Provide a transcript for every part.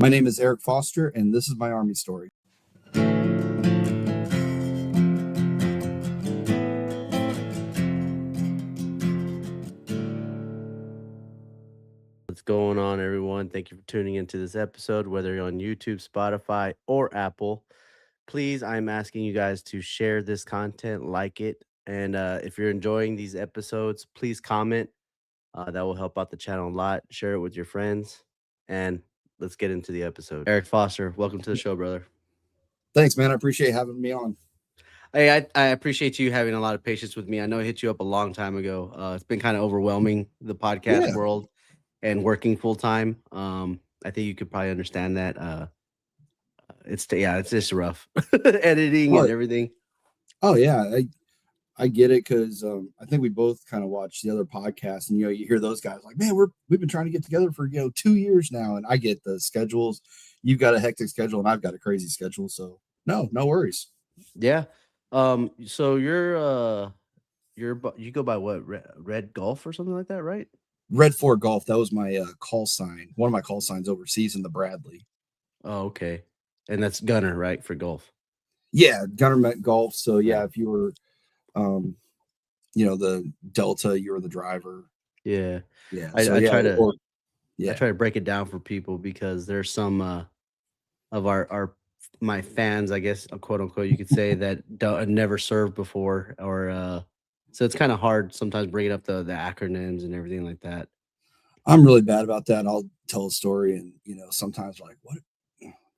My name is Eric Foster, and this is my Army story. What's going on, everyone? Thank you for tuning into this episode, whether you're on YouTube, Spotify, or Apple. Please, I'm asking you guys to share this content, like it, and if you're enjoying these episodes, please comment. That will help out the channel a lot. Share it with your friends, and let's get into the episode. Eric Foster, welcome to the show, brother. Thanks, man. I appreciate having me on. Hey, I appreciate you having a lot of patience with me. I know I hit you up a long time ago. It's been kind of overwhelming, the podcast Yeah. world and working full time. I think you could probably understand that. It's just rough editing Oh, and everything. oh yeah. I get it because I think we both kind of watch the other podcasts, and you hear those guys like, man, we've been trying to get together for 2 years now, and I get the schedules. You've got a hectic schedule, and I've got a crazy schedule, so no worries. Yeah. So you go by what, Red Golf or something like that, right? Red 4 Golf. That was my call sign. One of my call signs overseas in the Bradley. Oh, okay. And that's Gunner, right, for golf? Yeah, Government Golf. So yeah, if you were, the Delta, you were the driver. Yeah. Yeah. I, So I yeah, try to yeah. I try to break it down for people because there's some of my fans, I guess, quote unquote, you could say, that don't never served before, or so it's kind of hard sometimes bringing up the acronyms and everything like that. I'm really bad about that. I'll tell a story, and sometimes like,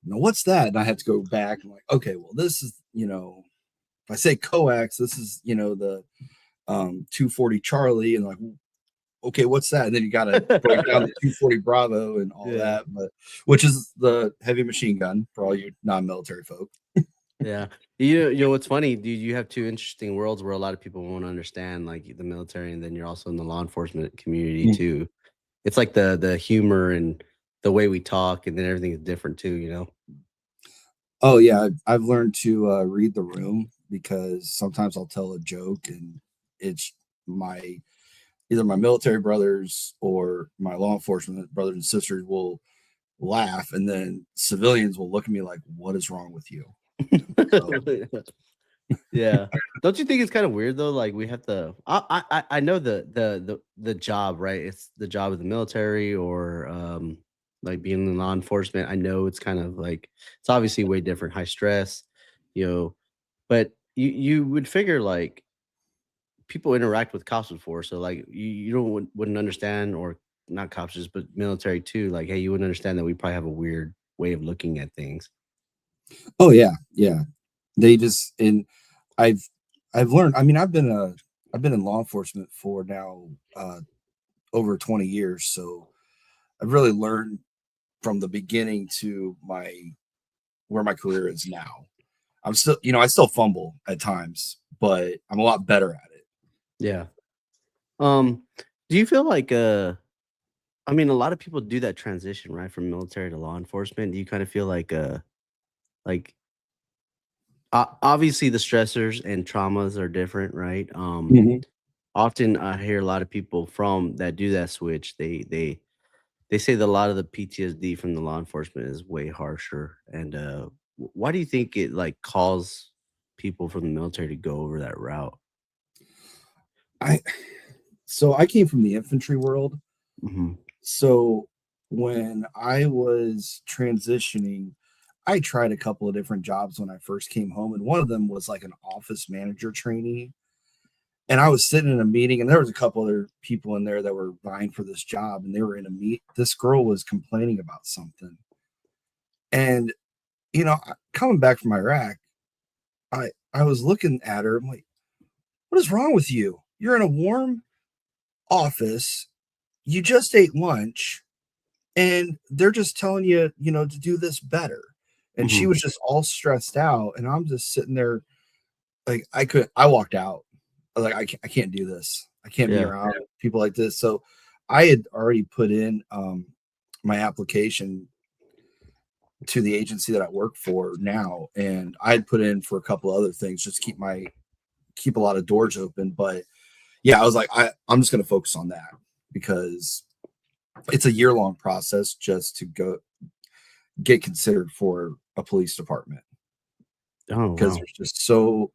what's that? And I have to go back and like, okay, well, this is if I say coax, this is the 240 Charlie, and like, okay, what's that? And then you got to break down the 240 Bravo and all Yeah. that, but which is the heavy machine gun for all you non-military folk. Yeah. You know what's funny, dude, you have two interesting worlds where a lot of people won't understand, like the military, and then you're also in the law enforcement community too. It's like the humor and the way we talk, and then everything is different too. Oh yeah, I've learned to read the room, because sometimes I'll tell a joke and it's my either my military brothers or my law enforcement brothers and sisters will laugh, and then civilians will look at me like, "What is wrong with you?" So, Yeah. Don't you think it's kind of weird though? Like we have to. I know the job, right? It's the job of the military, or like being in law enforcement. I know it's kind of like, it's obviously way different, high stress, you know. But you would figure like people interact with cops before, so like you don't wouldn't understand, or not cops just, but military too. Like, hey, you wouldn't understand that we probably have a weird way of looking at things. oh yeah, yeah. They just and I've I've learned. I mean, I've been in law enforcement for now over 20 years, so I've really learned from the beginning to my where my career is now. I'm still, I still fumble at times, but I'm a lot better at it. Yeah. Um, do you feel like I mean, a lot of people do that transition, right, from military to law enforcement. Do you kind of feel like obviously the stressors and traumas are different, right? Mhm. Often I hear a lot of people from that do that switch. They say that a lot of the PTSD from the law enforcement is way harsher. And why do you think it like calls people from the military to go over that route? I So I came from the infantry world. Hmm. So when I was transitioning, I tried a couple of different jobs when I first came home, and one of them was like an office manager trainee. And I was sitting in a meeting, and there was a couple other people in there that were vying for this job, and they were in a meet. This girl was complaining about something, and coming back from Iraq, I was looking at her. I'm like, "What is wrong with you? You're in a warm office. You just ate lunch, and they're just telling you, to do this better." And she Hmm. was just all stressed out, and I'm just sitting there like I walked out. I was like, I can't do this. I can't be Yeah. around people like this. So I had already put in my application to the agency that I work for now, and I had put in for a couple other things just to keep a lot of doors open. But yeah, I was like, I'm just going to focus on that, because it's a year-long process just to go. get considered for a police department, Oh, because wow.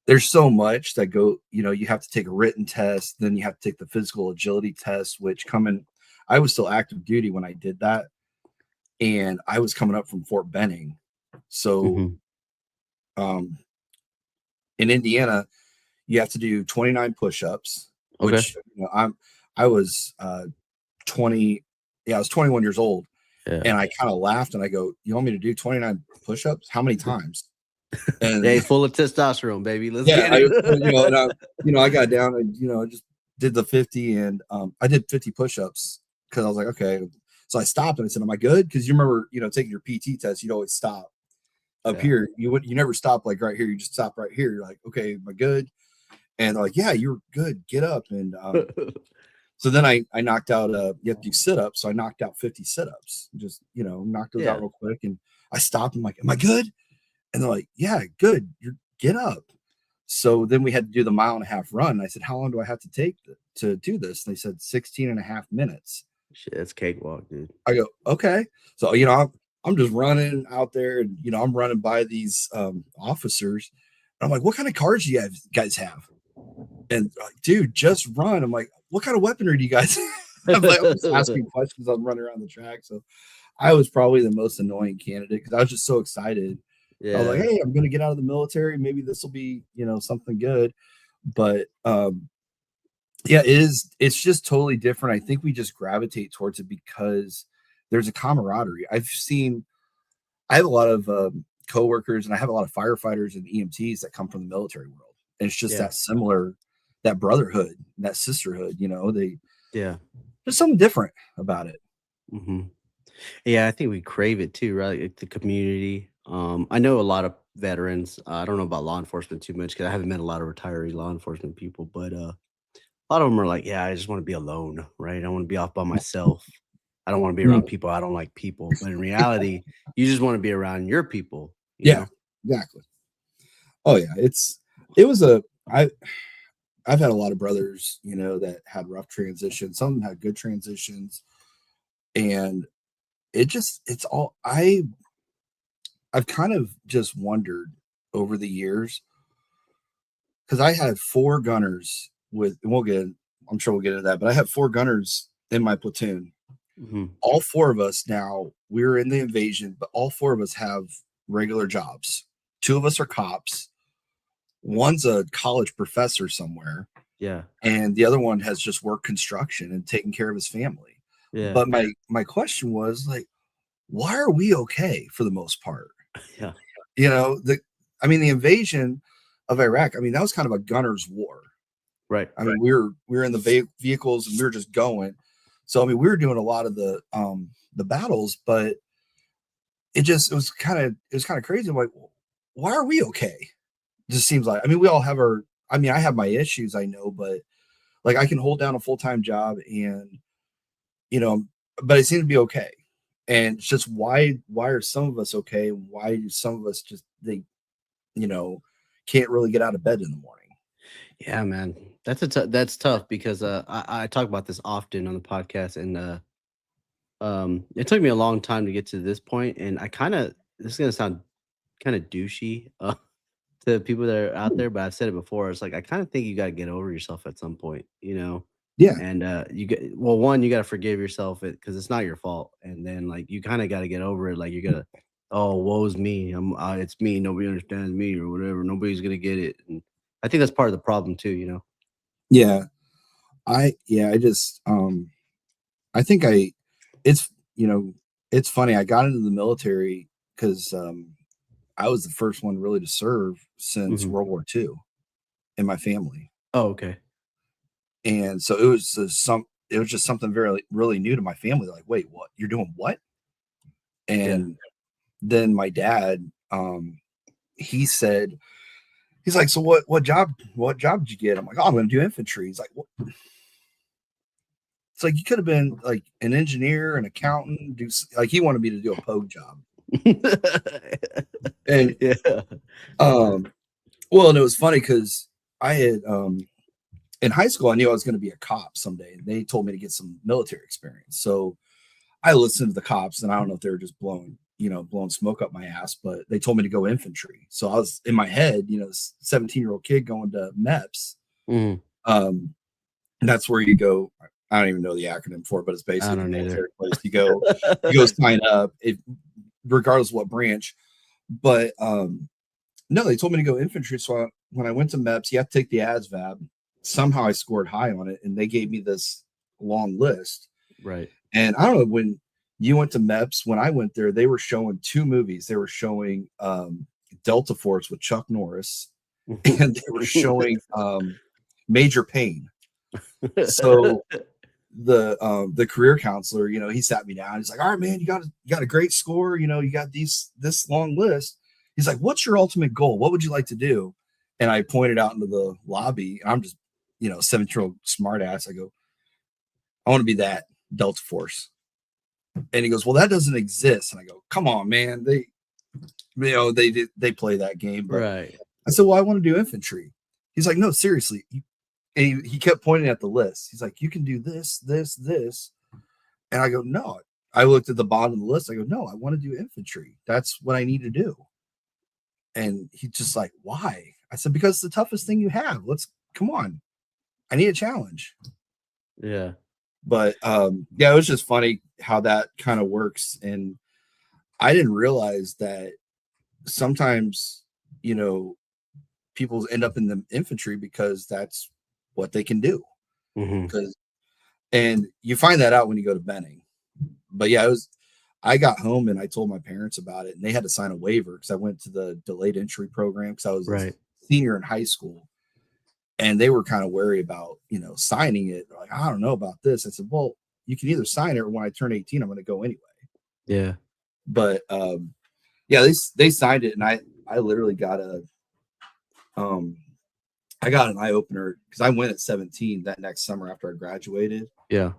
there's so much that go, you have to take a written test, then you have to take the physical agility test, which I was still active duty when I did that, and I was coming up from Fort Benning. So Mhm. um, in Indiana, you have to do 29 push-ups, Okay. which I was 20, yeah, I was 21 years old, Yeah. and I kind of laughed and I go, "You want me to do 29 push-ups? How many times?" And Hey, full of testosterone, baby. Let's yeah, get it. I got down and I just did the 50, and I did 50 push-ups because I was like, okay. So I stopped and I said, "Am I good?" Because you remember, taking your PT test, you'd always stop up Yeah. here. You never stop like right here. You just stop right here. You're like, "Okay, am I good?" And they're like, "Yeah, you're good. Get up." And so then I knocked out you have to do sit-ups. So I knocked out 50 sit-ups. Just, knocked those out Yeah. real quick. And I stopped. I'm like, "Am I good?" And they're like, "Yeah, good. You're get up." So then we had to do the 1.5 mile run. And I said, "How long do I have to take to do this?" And they said 16.5 minutes. Shit, that's cakewalk, dude. I go, "Okay." So, I'm just running out there, and, I'm running by these officers. And I'm like, "What kind of cars do you guys have?" And like, "Dude, just run." I'm like, "What kind of weaponry do you guys have?" I'm just asking questions. I'm running around the track. So I was probably the most annoying candidate because I was just so excited. I was like, Yeah. "Hey, I'm going to get out of the military. Maybe this will be, something good." But yeah, it's just totally different. I think we just gravitate towards it because there's a camaraderie. I have a lot of coworkers, and I have a lot of firefighters and EMTs that come from the military world. And it's just Yeah. that similar, that brotherhood, that sisterhood, Yeah. there's something different about it. Mhm. Yeah, I think we crave it too, right? Like the community. I know a lot of veterans. I don't know about law enforcement too much because I haven't met a lot of retiree law enforcement people, but a lot of them are like, yeah, I just want to be alone, right? I want to be off by myself. I don't want to be Mm, around people. I don't like people. But in reality, you just want to be around your people, you yeah, know? exactly. Oh yeah, it was a I I've had a lot of brothers, that had rough transitions. Some had good transitions, and it's all I've kind of just wondered over the years, because I had 4 gunners and I'm sure we'll get into that, but I have 4 gunners in my platoon. Mhm. All 4 of us now, we're in the invasion, but all 4 of us have regular jobs. 2 of us are cops. One's a college professor somewhere, Yeah. and the other one has just worked construction and taken care of his family. Yeah. But my question was like, why are we okay for the most part? Yeah. The invasion of Iraq, that was kind of a gunner's war. Right. We were in the vehicles, and we were just going. So we were doing a lot of the battles, but it was kind of crazy. I'm like, why are we okay? It just seems like, we all have I have my issues, I know, but like I can hold down a full-time job, and you know, but I seem to be okay. And it's just, why are some of us okay, and why do some of us just they you know can't really get out of bed in the morning? Yeah, man. That's tough because I talk about this often on the podcast, and it took me a long time to get to this point, and I kind of this is gonna sound kind of douchey to people that are out Hmm. there, but I've said it before. It's like I kind of think you got to get over yourself at some point, you know. Yeah, And you get well, one, you got to forgive yourself it because it's not your fault, and then like you kind of got to get over it. Like you gotta, oh, woe's me. It's me. Nobody understands me or whatever. Nobody's gonna get it, and I think that's part of the problem too. You know. yeah. I just I think it's you know it's funny. I got into the military because I was the first one really to serve since Hmm. World War II in my family. Oh, okay. And so it was just something very really new to my family. Like, "Wait, what? You're doing what?" Yeah. And then my dad, he said, he's like, "So what job did you get?" I'm like, "Oh, I'm going to do infantry." He's like, "What?" It's like, you could have been like an engineer, an accountant, like he wanted me to do a pogue job. And Yeah. um, well, and it was funny because I had in high school, I knew I was going to be a cop someday, and they told me to get some military experience. So I listened to the cops, and I don't know if they were just blowing smoke up my ass, but they told me to go infantry. So I was in my head, 17-year-old kid going to MEPS. Mhm. And that's where you go. I don't even know the acronym for it, but it's I basically the don't either. military place. You go sign up, regardless of what branch. But no, they told me to go infantry. So when I went to MEPS, you have to take the ASVAB. Somehow I scored high on it, and they gave me this long list. Right. And I don't know, when you went to MEPS, when I went there, they were showing 2 movies. They were showing Delta Force with Chuck Norris, and they were showing Major Payne. So the career counselor, he sat me down. He's like, "All right, man, you got a great score. You got this long list." He's like, "What's your ultimate goal? What would you like to do?" And I pointed out into the lobby, and I'm just, 7-year-old smartass. I go, "I want to be that Delta Force." And he goes, "Well, that doesn't exist." And I go, "Come on, man. They play that game." But Right. I said, "Well, I want to do infantry." He's like, "No, seriously." And he kept pointing at the list. He's like, "You can do this, this, this." And I go, "No." I looked at the bottom of the list. I go, "No, I want to do infantry. That's what I need to do." And he's just like, "Why?" I said, "Because it's the toughest thing you have. Come on. I need a challenge." Yeah. But yeah, it was just funny how that kind of works. And I didn't realize that sometimes, people end up in the infantry because that's what they can do. Mhm. And you find that out when you go to Benning. But yeah, I got home and I told my parents about it, and they had to sign a waiver because I went to the delayed entry program because I was a Right. senior in high school, and they were kind of wary about, signing it. They're like, "I don't know about this." I said, "Well, you can either sign it, or when I turn 18, I'm going to go anyway." Yeah. But yeah, they signed it, and I literally got um I got an eye opener because I went at 17 that next summer after I graduated. Yeah.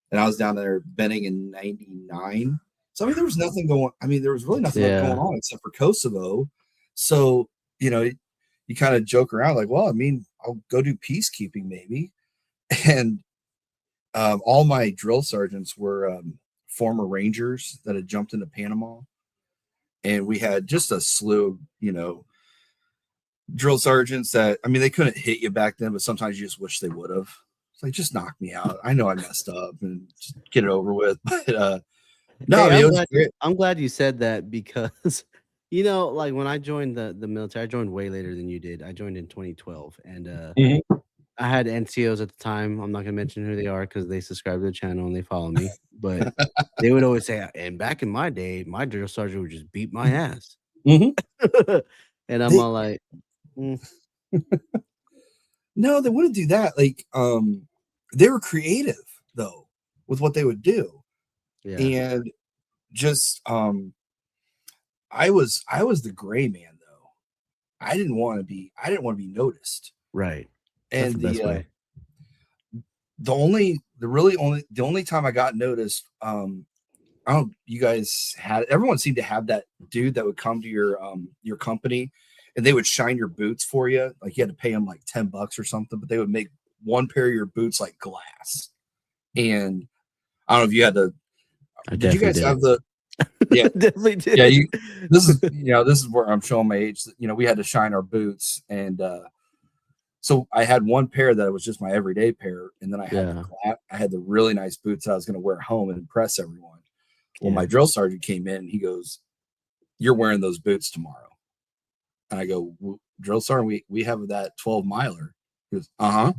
And I was down there Benning in 99. So I mean, there was nothing going. I mean, there was really nothing going Yeah. on except for Kosovo. So you kind of joke around like, "Well, I mean, I'll go do peacekeeping maybe." And all my drill sergeants were former Rangers that had jumped into Panama, and we had just a slew of drill sergeants that, I mean, they couldn't hit you back then, but sometimes you just wish they would have. It's like, just knock me out. I know I messed up and just get it over with. But no, Hey, I mean, it was great. I'm glad you said that because like when I joined the military, I joined way later than you did. I joined in 2012, and Mhm. I had NCOs at the time. I'm not gonna mention who they are because they subscribe to the channel and they follow me. But they would always say, and back in my day, my drill sergeant would just beat my ass. Mhm. And I'm They all like, "Mm, no, they wouldn't do that. Like, they were creative though with what they would do, yeah, and just I was the gray man though. I didn't want to be noticed. right. That's the And best way." the only time I got noticed, I don't you guys had everyone seemed to have that dude that would come to your company, and they would shine your boots for you. Like, you had to pay them like $10 or something, but they would make one pair of your boots like glass. And I don't know if you had the I did you definitely guys did have it. the yeah, Definitely yeah, did. this is where I'm showing my age. We had to shine our boots, and so I had one pair that was just my everyday pair, and then Yeah, I had the really nice boots that I was going to wear home and impress everyone. Well, yeah. my drill sergeant came in and he goes, "You're wearing those boots tomorrow." And I go, "Drill sergeant, we have that 12 miler." He goes, "Uh-huh.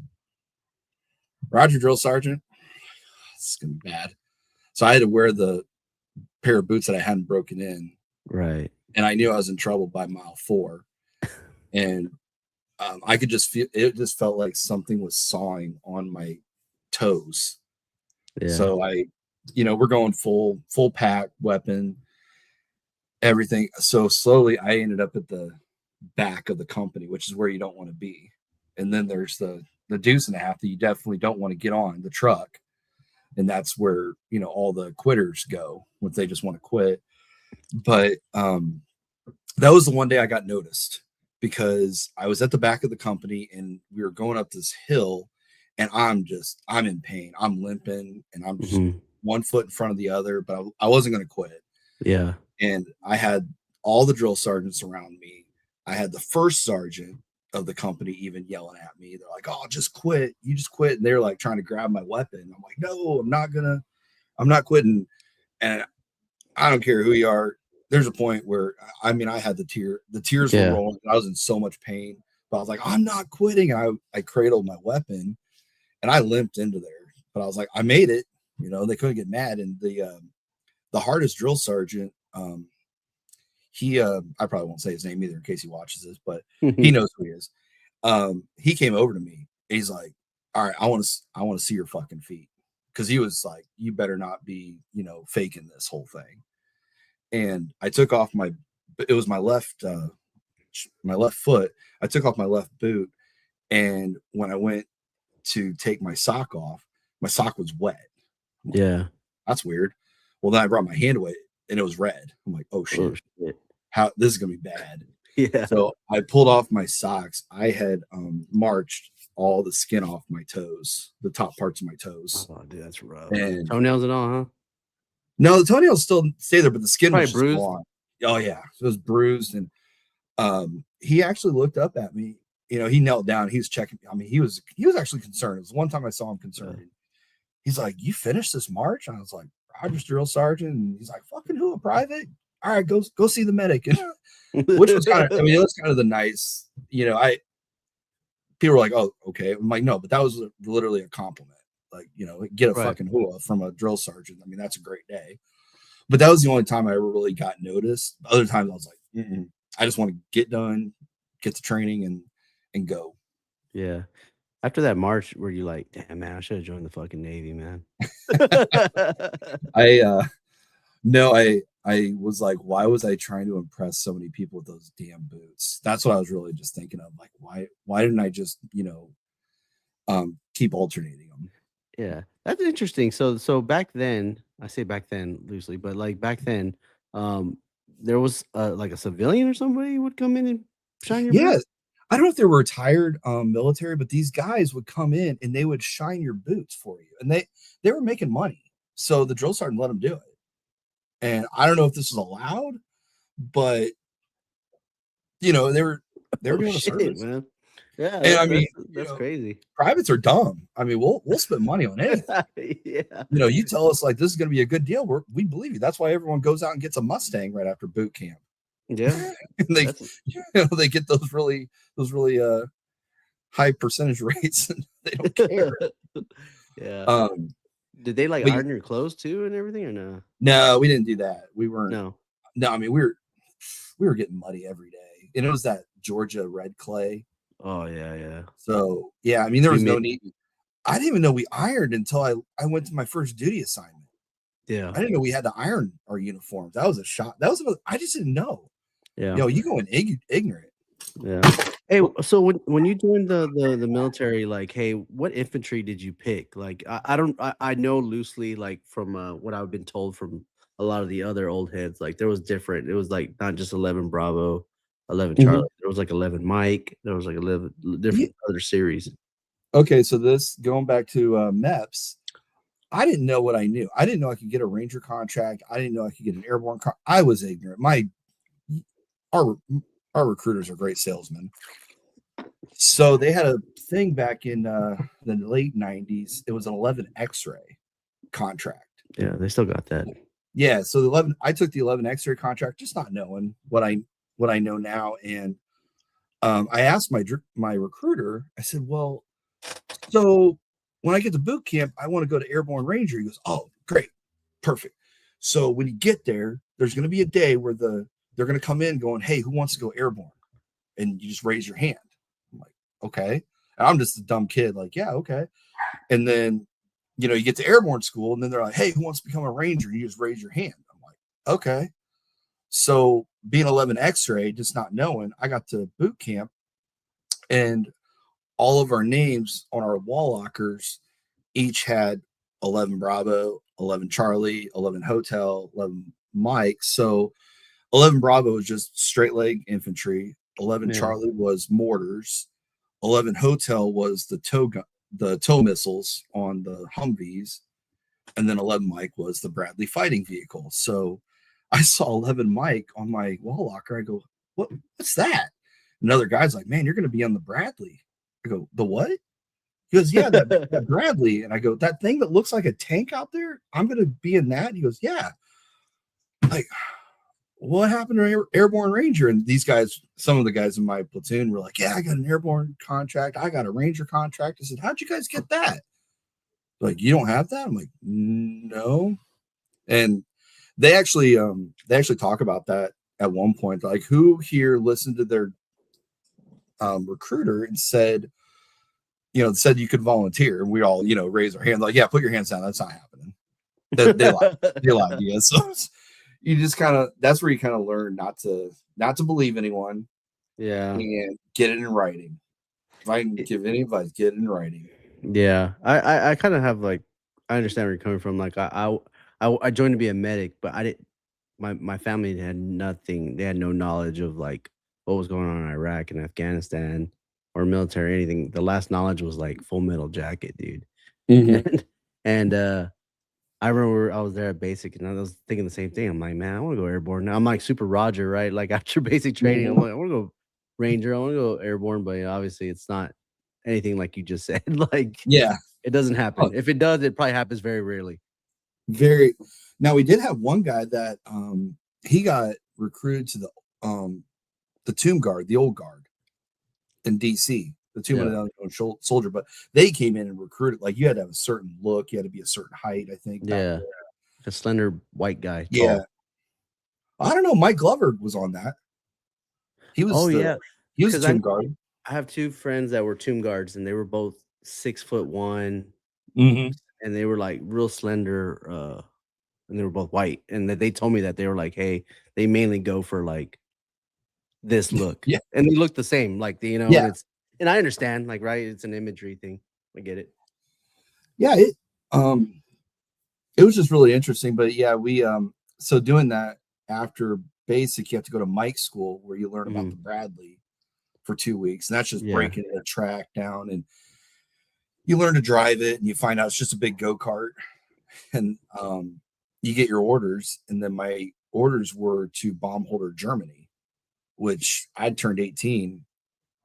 Roger, drill sergeant." It's gonna be bad. So I had to wear the pair of boots that I hadn't broken in, Right. and I knew I was in trouble by mile 4. And I could just feel it. Just felt like something was sawing on my toes. Yeah. So we're going full pack weapon, everything. So slowly I ended up at the back of the company, which is where you don't want to be. And then there's the deuce and a half that you definitely don't want to get on the truck. And that's where, all the quitters go when they just want to quit. But that was the one day I got noticed because I was at the back of the company and we were going up this hill, and I'm in pain. I'm limping, and I'm just Mhm. one foot in front of the other, but I wasn't going to quit. Yeah. And I had all the drill sergeants around me. I had the first sergeant of the company even yelling at me. They're like, "Oh, just quit. You just quit." And they're like trying to grab my weapon. I'm like, "No, I'm not quitting." And I don't care who you are. There's a point where I mean, I had the tears were rolling. I was in so much pain, but I was like, "I'm not quitting." I cradled my weapon and I limped into there, but I was like, I made it. You know, they couldn't get mad. And the hardest drill sergeant, he I probably won't say his name either in case he watches this, but he knows who he is. He came over to me. He's like, "All right, I want to see your fucking feet," because he was like, "You better not be, you know, faking this whole thing." And I took off it was my left foot. I took off my left boot, and when I went to take my sock off, my sock was wet. Like, yeah. That's weird. Well, then I brought my hand away and it was red. I'm like, oh shit. How this is gonna be bad. Yeah. So I pulled off my socks. I had marched all the skin off my toes, the top parts of my toes. Oh, dude, that's rough. And toenails and all, huh? No, the toenails still stay there, but the skin was just bruised. gone. Oh yeah, it was bruised. And he actually looked up at me. You know, he knelt down. He was checking. I mean, he was actually concerned. It was one time I saw him concerned. Yeah. He's like, "You finished this march?" And I was like, "Roger's drill sergeant." And he's like, "Fucking who? A private? All right, go see the medic." Which was kind of, I mean, it was kind of the nice, you know, people were like, "Oh, okay." I'm like, "No," but that was literally a compliment. Like, you know, get a fucking hua from a drill sergeant. I mean, that's a great day. But that was the only time I ever really got noticed. Other times I was like, I just want to get done, get the training and go. Yeah. After that march, were you like, "Damn, man, I should have joined the fucking Navy, man"? No, I was like, why was I trying to impress so many people with those damn boots? That's what I was really just thinking of. Like, why didn't I just, you know, keep alternating them? Yeah, that's interesting. So back then, I say back then loosely, but like back then, there was like a civilian or somebody would come in and shine your Yeah. boots. I don't know if they were retired military, but these guys would come in and they would shine your boots for you. And they were making money. So the drill sergeant let them do it. And I don't know if this was allowed, but you know, they were doing a service. Man. Yeah, And I mean, that's crazy. Privates are dumb. I mean, we'll spend money on anything. Yeah. You know, you tell us like this is going to be a good deal, we believe you. That's why everyone goes out and gets a Mustang right after boot camp. Yeah. And they they get those really high percentage rates and they don't care. Yeah. Did they like iron your clothes too and everything or no? No, we didn't do that. We weren't. No, I mean we were getting muddy every day. And it was that Georgia red clay. Oh yeah. So yeah, I mean there was no need. I didn't even know we ironed until I went to my first duty assignment. Yeah. I didn't know we had to iron our uniforms. That was a shock. I just didn't know. Yeah. You know, you go in ignorant. Yeah. Hey, so when you joined the military, like, hey, what infantry did you pick? Like, I know loosely, like from what I've been told from a lot of the other old heads, like there was different. It was like not just 11 Bravo, 11 Charlie. There was like 11 Mike. There was like 11 different other series. Okay, so this going back to MEPS, I didn't know what I knew. I didn't know I could get a Ranger contract. I didn't know I could get an airborne I was ignorant. Our recruiters are great salesmen. So they had a thing back in the late 90s. It was an 11 X-ray contract. Yeah, they still got that. Yeah, so I took the 11 X-ray contract, just not knowing what I know now. And I asked my recruiter. I said, "Well, so when I get to boot camp, I want to go to Airborne Ranger." He goes, "Oh, great, perfect." So when you get there, there's going to be a day where they're going to come in going, "Hey, who wants to go airborne?" And you just raise your hand. I'm like, "Okay." And I'm just a dumb kid, like, "Yeah, okay." And then, you know, you get to airborne school, and then they're like, "Hey, who wants to become a ranger?" And you just raise your hand. I'm like, "Okay." So being 11 X-ray, just not knowing, I got to boot camp, and all of our names on our wall lockers each had 11 Bravo, 11 Charlie, 11 Hotel, 11 Mike. So 11 Bravo was just straight leg infantry. 11 Charlie was mortars. 11 Hotel was the tow missiles on the Humvees. And then 11 Mike was the Bradley fighting vehicle. So I saw 11 Mike on my wall locker. I go, what's that? Another guy's like, man, you're going to be on the Bradley. I go, the what? He goes, yeah, that Bradley. And I go, that thing that looks like a tank out there, I'm going to be in that. He goes, yeah. Like, what happened to Airborne Ranger? And these guys, some of the guys in my platoon were like, yeah, I got an Airborne contract. I got a Ranger contract. I said, how'd you guys get that? Like, you don't have that? I'm like, no. And they actually talk about that at one point. Like, who here listened to their recruiter and said you could volunteer? And we all, raise our hands like, yeah, put your hands down. That's not happening. They lied to you. So you just that's where you kind of learn not to believe anyone. Yeah. And get it in writing. If I can give any advice, get it in writing. Yeah. I kind of have like, I understand where you're coming from. Like I joined to be a medic, but I didn't, my family had nothing. They had no knowledge of like what was going on in Iraq and Afghanistan or military, anything. The last knowledge was like Full Metal Jacket, dude. Mm-hmm. And I remember I was there at basic and I was thinking the same thing. I'm like, man, I want to go airborne. Now I'm like super Roger, right? Like after basic training, I'm like, I want to go Ranger, I want to go airborne, but obviously it's not anything like you just said. Like, yeah, it doesn't happen. If it does, it probably happens very rarely. Now we did have one guy that he got recruited to the Tomb Guard, the old guard in DC, the Tomb of the Soldier, but they came in and recruited. Like, you had to have a certain look, you had to be a certain height, I think. Yeah, a slender white guy. Yeah, tall. I don't know. Mike Glover was on that. He was. He was Tomb Guard. I have two friends that were Tomb Guards, and they were both 6'1", and they were like real slender. And they were both white, and they told me that they were like, hey, they mainly go for like this look. Yeah, and they look the same, like yeah. And I understand, like, right, it's an imagery thing. I get it. Yeah, it was just really interesting. But yeah, we so doing that after basic, you have to go to Mike school where you learn about the Bradley for 2 weeks, and that's just breaking a track down, and you learn to drive it, and you find out it's just a big go-kart, and you get your orders. And then my orders were to bomb holder Germany, which I'd turned 18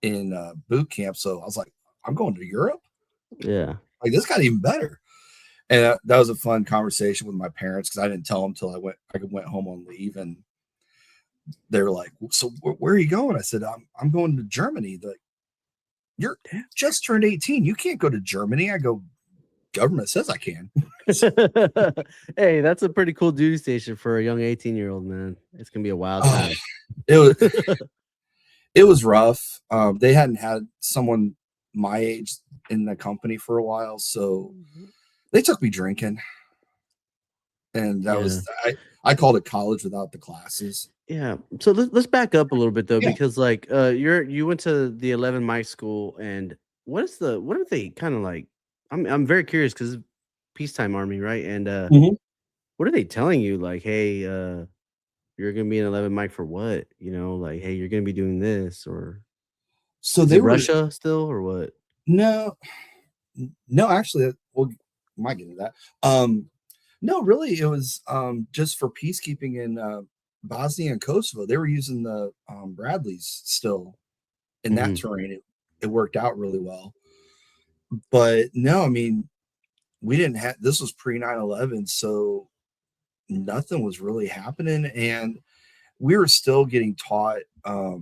in boot camp, so I was like, I'm going to Europe. Yeah, like, this got even better. And that was a fun conversation with my parents, because I didn't tell them till I went home on leave, and they were like, so where are you going? I said, I'm going to Germany. They're like, you're just turned 18. You can't go to Germany. I go, government says I can. Hey, that's a pretty cool duty station for a young 18-year-old, man. It's gonna be a wild time. It was rough. They hadn't had someone my age in the company for a while, so they took me drinking, and that was I called it college without the classes. Yeah. So let's back up a little bit though, because like you went to the 11 Mike school, and what are they kind of like? I'm very curious, because peacetime army, right? And what are they telling you? Like, hey, you're gonna be in 11 Mike for what? Like, hey, you're gonna be doing this, or so they were Russia still, or what? No, actually, we'll might get into that. No, really, it was just for peacekeeping in Bosnia and Kosovo. They were using the Bradleys still in that terrain. It worked out really well. But no, I mean, we didn't have, this was pre 9/11, so nothing was really happening, and we were still getting taught at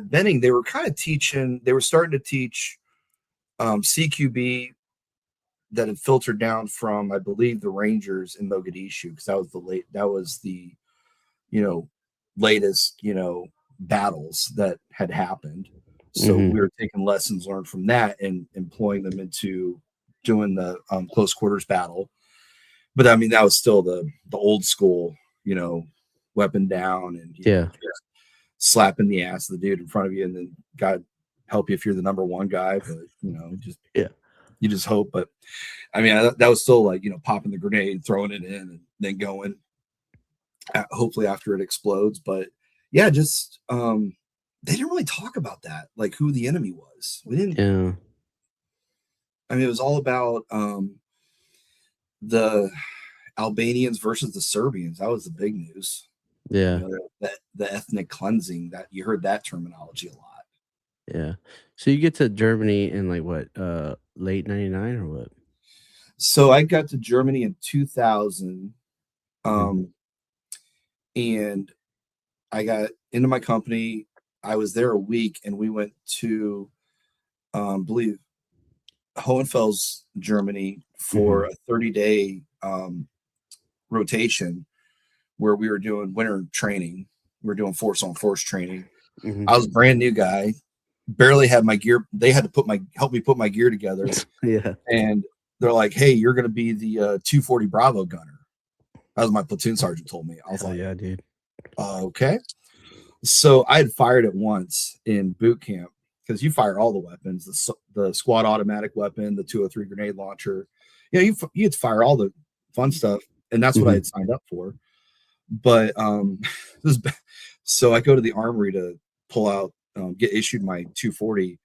Benning. They were kind of teaching, they were starting to teach CQB that had filtered down from, I believe, the Rangers in Mogadishu, because that was the latest battles that had happened. So we were taking lessons learned from that and employing them into doing the close quarters battle. But I mean, that was still the old school, weapon down and slapping the ass of the dude in front of you, and then God help you if you're the number one guy. But you just hope. But I mean, that was still like popping the grenade, throwing it in, and then going. Hopefully after it explodes. But yeah, just they didn't really talk about that, like who the enemy was. We didn't. I mean, it was all about the Albanians versus the Serbians. That was the big news. You Yeah, know, that the ethnic cleansing, that you heard that terminology a lot. yeah. So you get to Germany in like what, late '99 or what? So I got to Germany in 2000, Mhm, um, and I got into my company. I was there a week, and we went to, believe Hohenfels, Germany, for mhm, a 30-day rotation where we were doing winter training. We were doing force on force training. mhm. I was a brand new guy, barely had my gear. They had to help me put my gear together, Yeah. and they're like, "Hey, you're going to be the 240 Bravo gunner." That was my platoon sergeant told me. I was Hell like, yeah, dude. Okay. So I had fired it once in boot camp because you fire all the weapons, the squad automatic weapon, the 203 grenade launcher. You know, you had to fire all the fun stuff, and that's what I Mhm. had signed up for. But this, so I go to the armory to pull out, get issued my 240,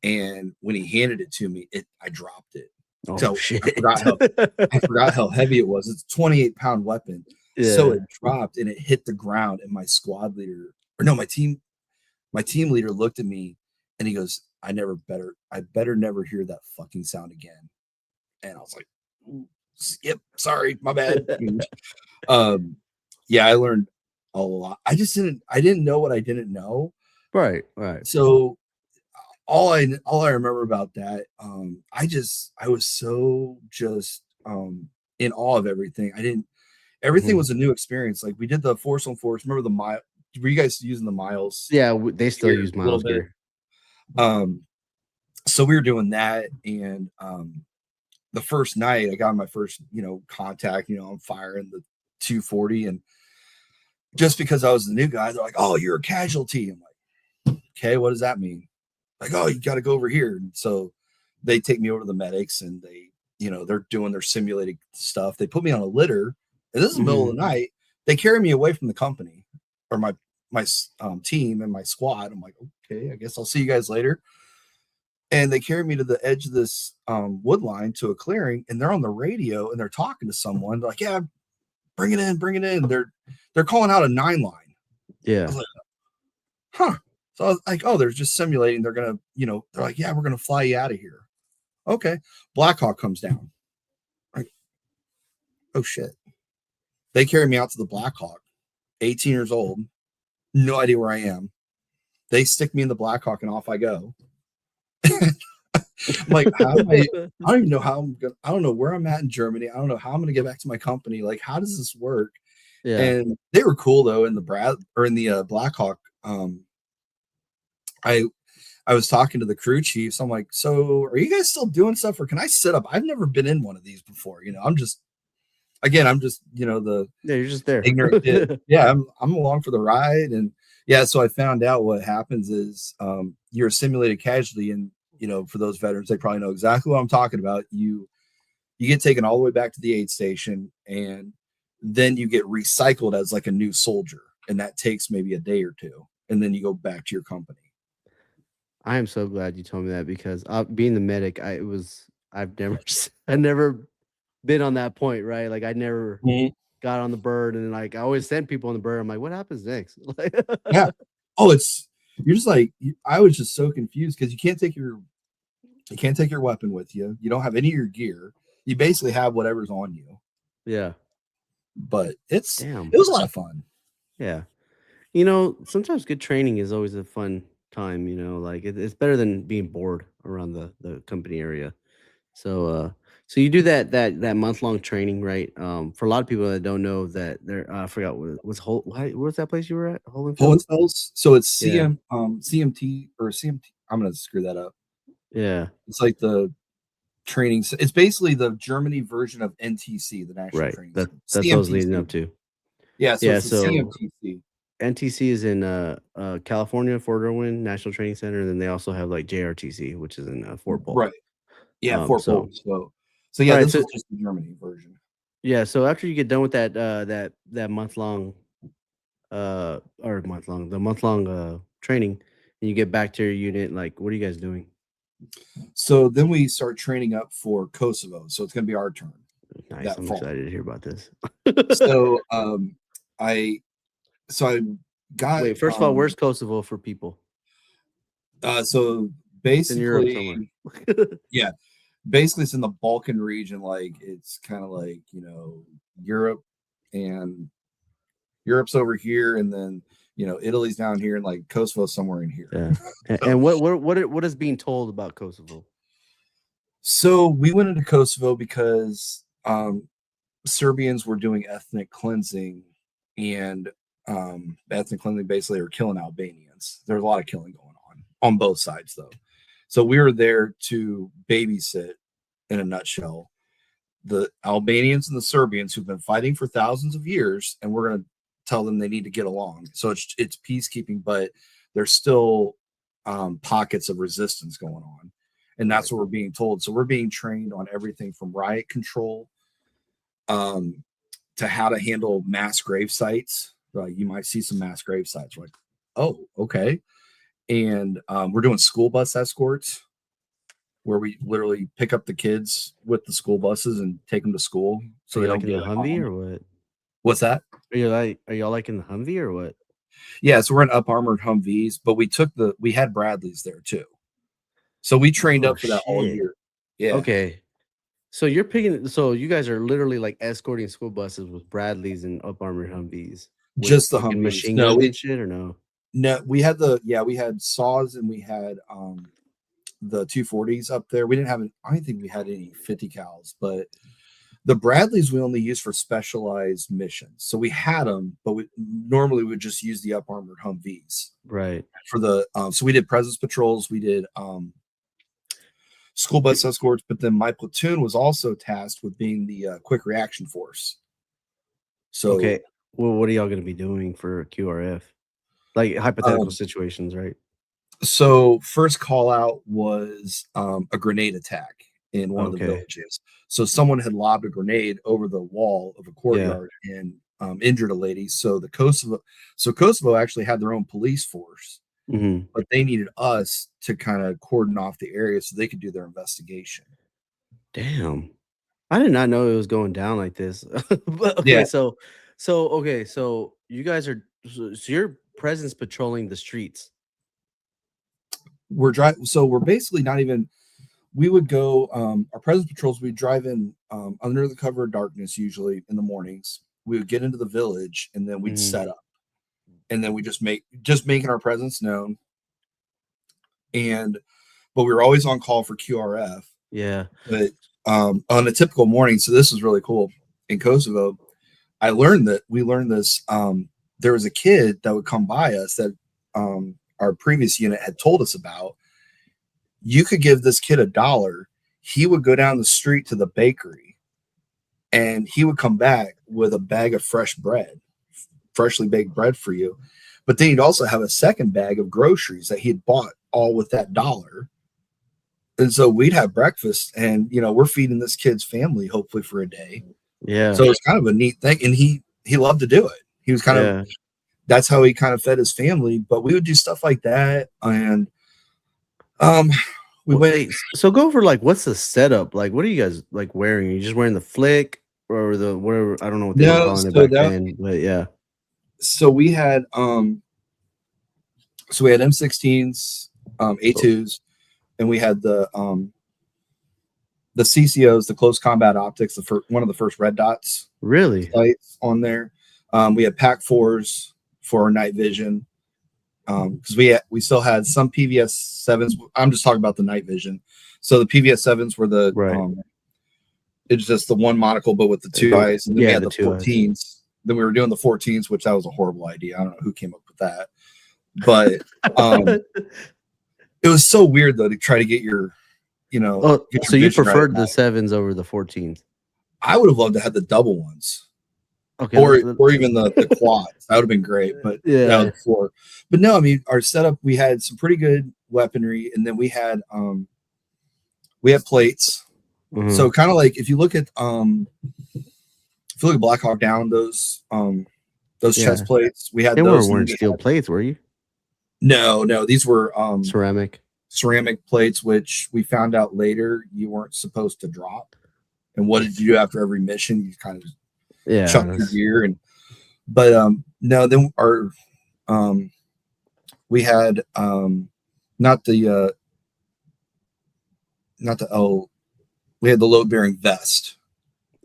and when he handed it to me, I dropped it. Oh, So shit. I forgot how heavy it was. It's a 28-pound weapon. So Yeah. it dropped and it hit the ground, and my squad leader, or no, my team leader looked at me and he goes, I better never hear that fucking sound again. And I was like, yep, sorry, my bad. Um, yeah, I learned a lot. I didn't know what I didn't know. Right, right. So all I remember about that, I was so just in awe of everything. Everything Mhm. was a new experience. Like we did the force on force. Remember the mile? Were you guys using the miles Yeah, they still here use a little miles bit? here. Um, so we were doing that, and the first night I got my first, contact. I'm firing the 240, and just because I was the new guy, they're like, "Oh, you're a casualty." I'm like, "Okay, what does that mean?" Like, "Oh, you got to go over here." And so they take me over to the medics, and they're doing their simulated stuff. They put me on a litter, and this is the middle of Mhm. the night. They carry me away from the company or my team and my squad. I'm like, okay, I guess I'll see you guys later. And they carry me to the edge of this wood line to a clearing, and they're on the radio and they're talking to someone. They're like, "Yeah, bring it in, bring it in." They're calling out a 9 line. I Yeah. was like, huh. So I was like, oh, they're just simulating. They're gonna, they're like, yeah, we're gonna fly you out of here. Okay. Blackhawk comes down. Like, oh shit. They carry me out to the Blackhawk, 18 years old, no idea where I am. They stick me in the Blackhawk and off I go. I'm like, how do I don't even know how I don't know where I'm at in Germany. I don't know how I'm gonna get back to my company. Like, how does this work? Yeah. And they were cool though in the Blackhawk. I I was talking to the crew chiefs. I'm like, so are you guys still doing stuff or can I sit up? I've never been in one of these before. I'm just, the Yeah, you're just there. ignorant kid. Yeah, I'm along for the ride. And yeah, so I found out what happens is you're a simulated casualty, and for those veterans, they probably know exactly what I'm talking about. You get taken all the way back to the aid station, and then you get recycled as like a new soldier, and that takes maybe a day or two, and then you go back to your company. I am so glad you told me that because, being the medic, I've never I never been on that point, right? Like, I never Mhm. got on the bird, and, like, I always send people on the bird. I'm like, "What happens next?" Like Yeah. Oh, you're just like I was just so confused because you can't take your weapon with you. You don't have any of your gear. You basically have whatever's on you. Yeah. But Damn. it was a lot of fun. Yeah. Sometimes good training is always a fun time, like, it's better than being bored around the company area. So you do that month-long training, right? For a lot of people that don't know that they're I forgot what was that place you were at? Hohenfels? Hohenfels, so it's Yeah. CMT or CMT. I'm gonna screw that up. Yeah. It's like the training. It's basically the Germany version of NTC, the National Right. Training Center. That's what I was leading CMTC. up to. Yeah, so Yeah, it's the so CMTC. NTC is in, California, Fort Irwin National Training Center, and then they also have, like, JRTC, which is in, Fort Polk. Right. Yeah, Fort So Polk. So yeah, alright, this so was just the Germany version. yeah, so after you get done with that month-long, the month-long, training, and you get back to your unit, like, what are you guys doing? So then we start training up for Kosovo. So it's going to be our turn. Nice. I'm excited to hear about this. So I got. Wait, first of all, where's Kosovo for people? So It's in Europe basically, yeah, basically it's in the Balkan region. Like it's kind of like, you know, Europe, and Europe's over here, and then, you know, Italy's down here, and like Kosovo's somewhere in here. Yeah. And what is being told about Kosovo? So we went into Kosovo because Serbians were doing ethnic cleansing, and ethnic cleansing basically are killing Albanians. There's a lot of killing going on both sides, though. So we were there to babysit, in a nutshell, the Albanians and the Serbians who've been fighting for thousands of years, and we're going to tell them they need to get along. So it's peacekeeping, but there's still pockets of resistance going on, and that's what we're being told. So we're being trained on everything from riot control to how to handle mass grave sites. You might see some mass grave sites. We're like, oh, okay. And we're doing school bus escorts, where we literally pick up the kids with the school buses and take them to school. So they they like don't in get the Humvee or what? What's that? Are y'all like in the Humvee or what? Yeah, so we're in up armored Humvees, but we had Bradleys there too. So we trained up for that all year. Yeah. Okay. So you're picking. So you guys are literally like escorting school buses with Bradleys and up armored Humvees. Just the Humvees. Machine guns and shit, or no? No, we had saws, and we had the 240s up there. We didn't have I don't think we had any 50 cals, but the Bradleys we only use for specialized missions. So we had them, but we normally would just use the up armored Humvees. Right. For the so we did presence patrols, we did school bus escorts, but then my platoon was also tasked with being the quick reaction force. So okay, well, what are y'all going to be doing for QRF? Like hypothetical situations, right? So first call out was a grenade attack in one of the villages. So someone had lobbed a grenade over the wall of a courtyard and injured a lady. So Kosovo actually had their own police force, but they needed us to kind of cordon off the area so they could do their investigation. Damn, I did not know it was going down like this. But okay, so you guys are your presence patrolling the streets. We're driving, so we're basically not even. We would go our presence patrols. We'd drive in under the cover of darkness, usually in the mornings. We would get into the village, and then we'd set up, and then we just making our presence known. But we were always on call for QRF. Yeah. But on a typical morning, so this is really cool in Kosovo. We learned this. There was a kid that would come by us that our previous unit had told us about. You could give this kid $1. He would go down the street to the bakery, and he would come back with a bag of freshly baked bread for you. But then he'd also have a second bag of groceries that he had bought all with that $1. And so we'd have breakfast, and we're feeding this kid's family hopefully for a day. Yeah. So it's kind of a neat thing, and he loved to do it. He was kind of that's how he kind of fed his family. But we would do stuff like that, and so go over like what's the setup? Like what are you guys like wearing? Are you just wearing the flick or the whatever? I don't know what they were calling it back then, but yeah. So we had M16s, A2s, and we had the CCOs, the close combat optics, one of the first red dots sights on there. We had PAC-4s for our night vision. Because we still had some PVS 7s. I'm just talking about the night vision. So the PVS 7s were it's just the one monocle, but with the two eyes. And then we had the 14s. Eyes. Then we were doing the 14s, which that was a horrible idea. I don't know who came up with that. But it was so weird though to try to get your, so you preferred the 7s over the 14s? I would have loved to have the double ones. Okay, or even the quads. That would have been great, but that was before. But no, I mean our setup. We had some pretty good weaponry, and then we had plates. So kind of like if you look at Black Hawk Down, those chest plates, we had. They weren't steel plates, were you? No, these were ceramic. ceramic plates, which we found out later you weren't supposed to drop. And what did you do after every mission? You kind of chuck your gear. And but no, then our we had not the we had the load bearing vest.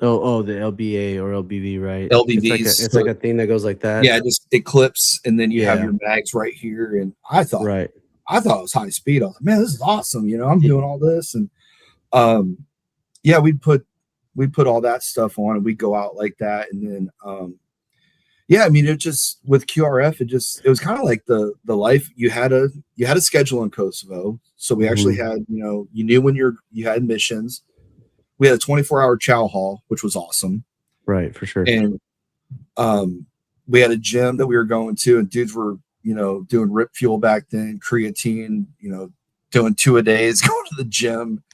Oh, the LBA or LBV, right? LBV. It's like a thing that goes like that. Yeah, it clips, and then you have your mags right here. And I thought it was high speed. I was like, man, this is awesome. I'm doing all this, and yeah, we'd put all that stuff on, and we'd go out like that, and then yeah, I mean, it just with QRF, it was kind of like the life you had a schedule in Kosovo. So we actually had, you knew when you had missions. We had a 24-hour chow hall, which was awesome. Right, for sure. And we had a gym that we were going to, and dudes were, doing rip fuel back then, creatine, doing 2-a-days, going to the gym.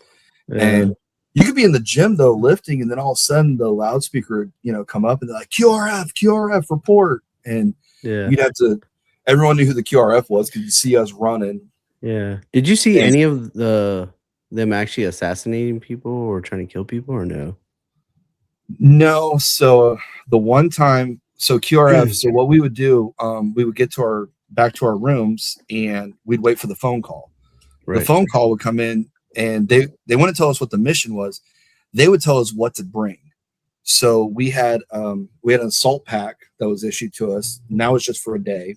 Yeah. And you could be in the gym though, lifting, and then all of a sudden the loudspeaker, come up and they're like, QRF report. And you'd have to, everyone knew who the QRF was because you see us running. Yeah. Did you see any of them actually assassinating people or trying to kill people, or no? No. So the one time, QRF, so what we would do, we would get back to our rooms and we'd wait for the phone call. Right. The phone call would come in, and they wouldn't tell us what the mission was. They would tell us what to bring. So we had an assault pack that was issued to us, and that was just for a day.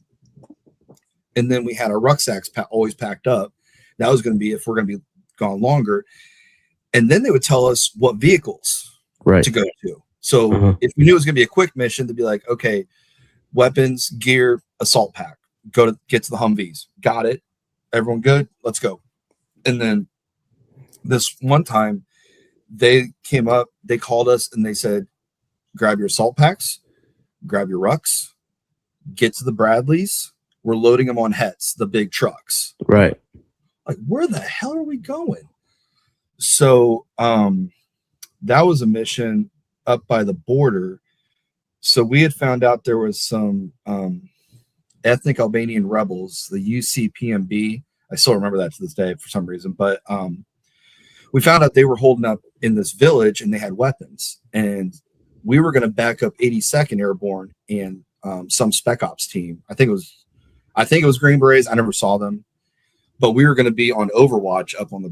And then we had our rucksacks always packed up. That was going to be if we're going to be gone longer. And then they would tell us what vehicles to go to. So if we knew it was going to be a quick mission, they'd be like, okay, weapons, gear, assault pack, get to the Humvees. Got it. Everyone good? Let's go. And then this one time they came up, they called us and they said, grab your assault packs, grab your rucks, get to the Bradleys. We're loading them on hets, the big trucks. Right. Like, where the hell are we going? So that was a mission up by the border. So we had found out there was some ethnic Albanian rebels, the UCPMB. I still remember that to this day for some reason. But we found out they were holding up in this village and they had weapons. And we were going to back up 82nd Airborne and some Spec Ops team. I think it was Green Berets. I never saw them. But we were going to be on Overwatch up on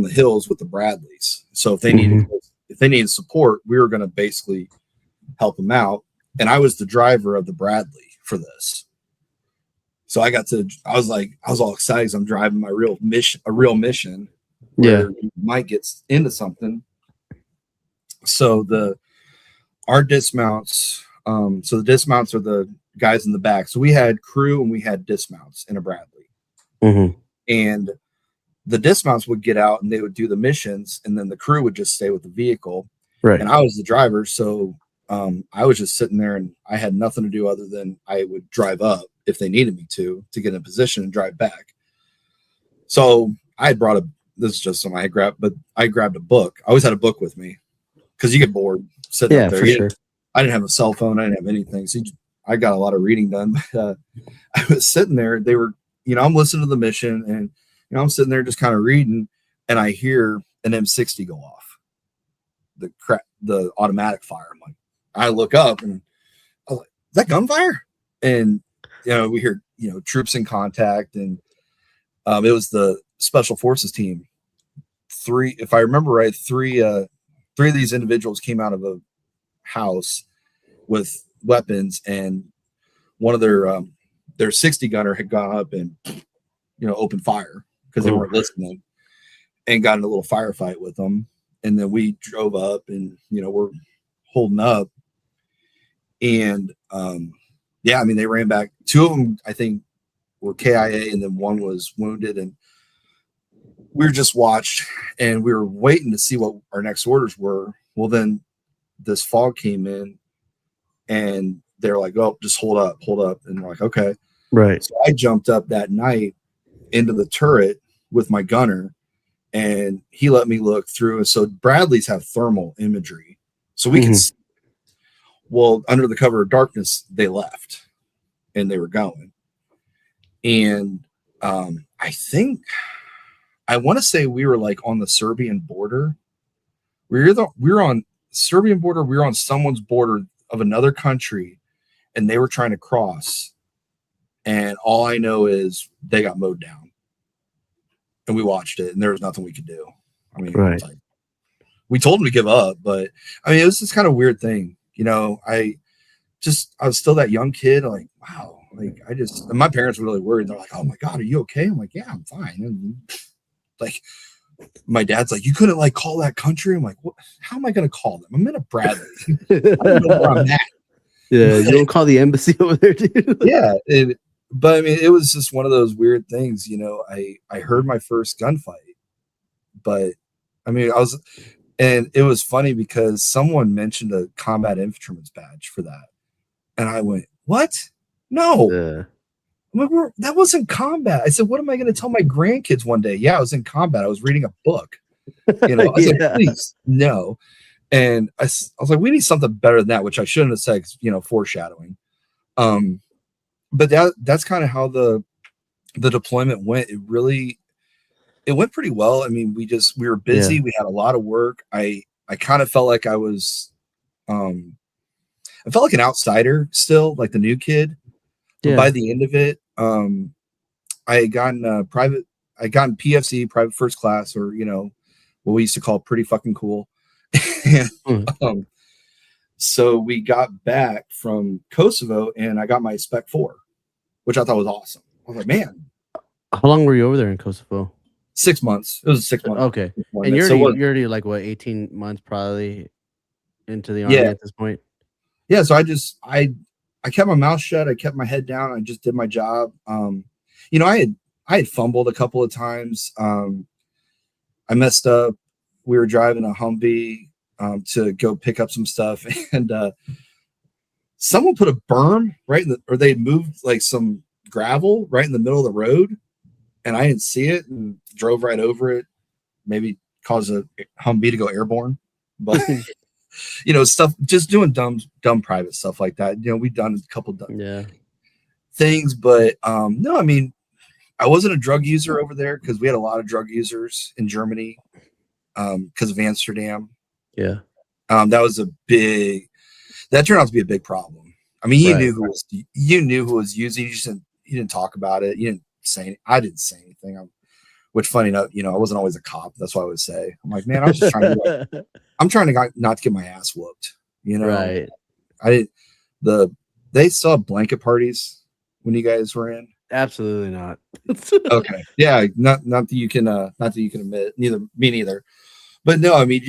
the hills with the Bradleys. So if they needed support, we were going to basically help them out. And I was the driver of the Bradley for this. So I was all excited because I'm driving my real mission where you might get into something. So our dismounts, the dismounts are the guys in the back. So we had crew and we had dismounts in a Bradley. Mm-hmm. And the dismounts would get out and they would do the missions, and then the crew would just stay with the vehicle. Right. And I was the driver, so I was just sitting there and I had nothing to do other than I would drive up if they needed me to get in a position and drive back. So I brought this is just something I grabbed a book. I always had a book with me because you get bored sitting up there. For sure. I didn't have a cell phone. I didn't have anything. So I got a lot of reading done. But I was sitting there. They were, I'm listening to the mission and, I'm sitting there just kind of reading, and I hear an M60 go off. The automatic fire. I'm like, I look up and I was like, is that gunfire? And, we hear, troops in contact, and it was the special forces team. If I remember right, three of these individuals came out of a house with weapons, and one of their 60 gunner had gone up and, opened fire because they weren't listening, and got in a little firefight with them. And then we drove up and, we're holding up. And, they ran back. Two of them, I think, were KIA, and then one was wounded. And we were just watched, and we were waiting to see what our next orders were. Well, then this fog came in, and they're like, oh, just hold up. And we're like, okay. Right. So I jumped up that night into the turret with my gunner, and he let me look through. And so Bradleys have thermal imagery, so we can see. Well, under the cover of darkness, they left and they were going. And I think I want to say we were like on the Serbian border. We were on Serbian border. We were on someone's border of another country, and they were trying to cross. And all I know is they got mowed down, and we watched it, and there was nothing we could do. I mean, Right. it's like, we told them to give up, but I mean, it was this kind of weird thing, you know. I was still that young kid, like, wow, like and my parents were really worried. They're like, oh my God, are you okay? I'm like, yeah, I'm fine. And like, my dad's like, you couldn't like call that country. I'm like, what? How am I going to call them? I'm in a Bradley. I don't know where I'm at. Yeah, you don't call the embassy over there, dude. Yeah. But I mean, it was just one of those weird things, you know. I heard my first gunfight, but I mean, and it was funny because someone mentioned a combat infantryman's badge for that. And I went, what? No. Yeah. I'm like, that wasn't combat. I said, what am I going to tell my grandkids one day? Yeah, I was in combat. I was reading a book. You know, I said, please, no. And I was like, we need something better than that, which I shouldn't have said, you know, foreshadowing. But that's kind of how the deployment went. It went pretty well. I mean, we were busy. We had a lot of work. I kind of felt like I felt like an outsider still, like the new kid. But by the end of it, I had gotten PFC, private first class, or, you know, what we used to call pretty fucking cool. And, so we got back from Kosovo, and I got my Spec 4, which I thought was awesome. I was like, man. How long were you over there in Kosovo? 6 months. It was a 6 month. Okay. And you're already like what, 18 months probably into the army at this point? Yeah. So I kept my mouth shut. I kept my head down. I just did my job. You know, I had fumbled a couple of times. I messed up. We were driving a Humvee to go pick up some stuff, and someone put a berm or they moved like some gravel right in the middle of the road, and I didn't see it and drove right over it. Maybe caused a Humvee to go airborne, but you know, stuff, just doing dumb private stuff like that. You know, we've done a couple things, but no, I mean, I wasn't a drug user over there because we had a lot of drug users in Germany because of Amsterdam. Yeah. That turned out to be a big problem. I mean, you knew who was using. You didn't talk about it. I didn't say anything. Which, funny enough, you know, I wasn't always a cop. That's what I would say. I'm like, man, I was just trying to I'm trying to not to get my ass whooped. You know, right? They still have blanket parties when you guys were in. Absolutely not. Okay, yeah, not that you can admit. Me neither. But no, I mean,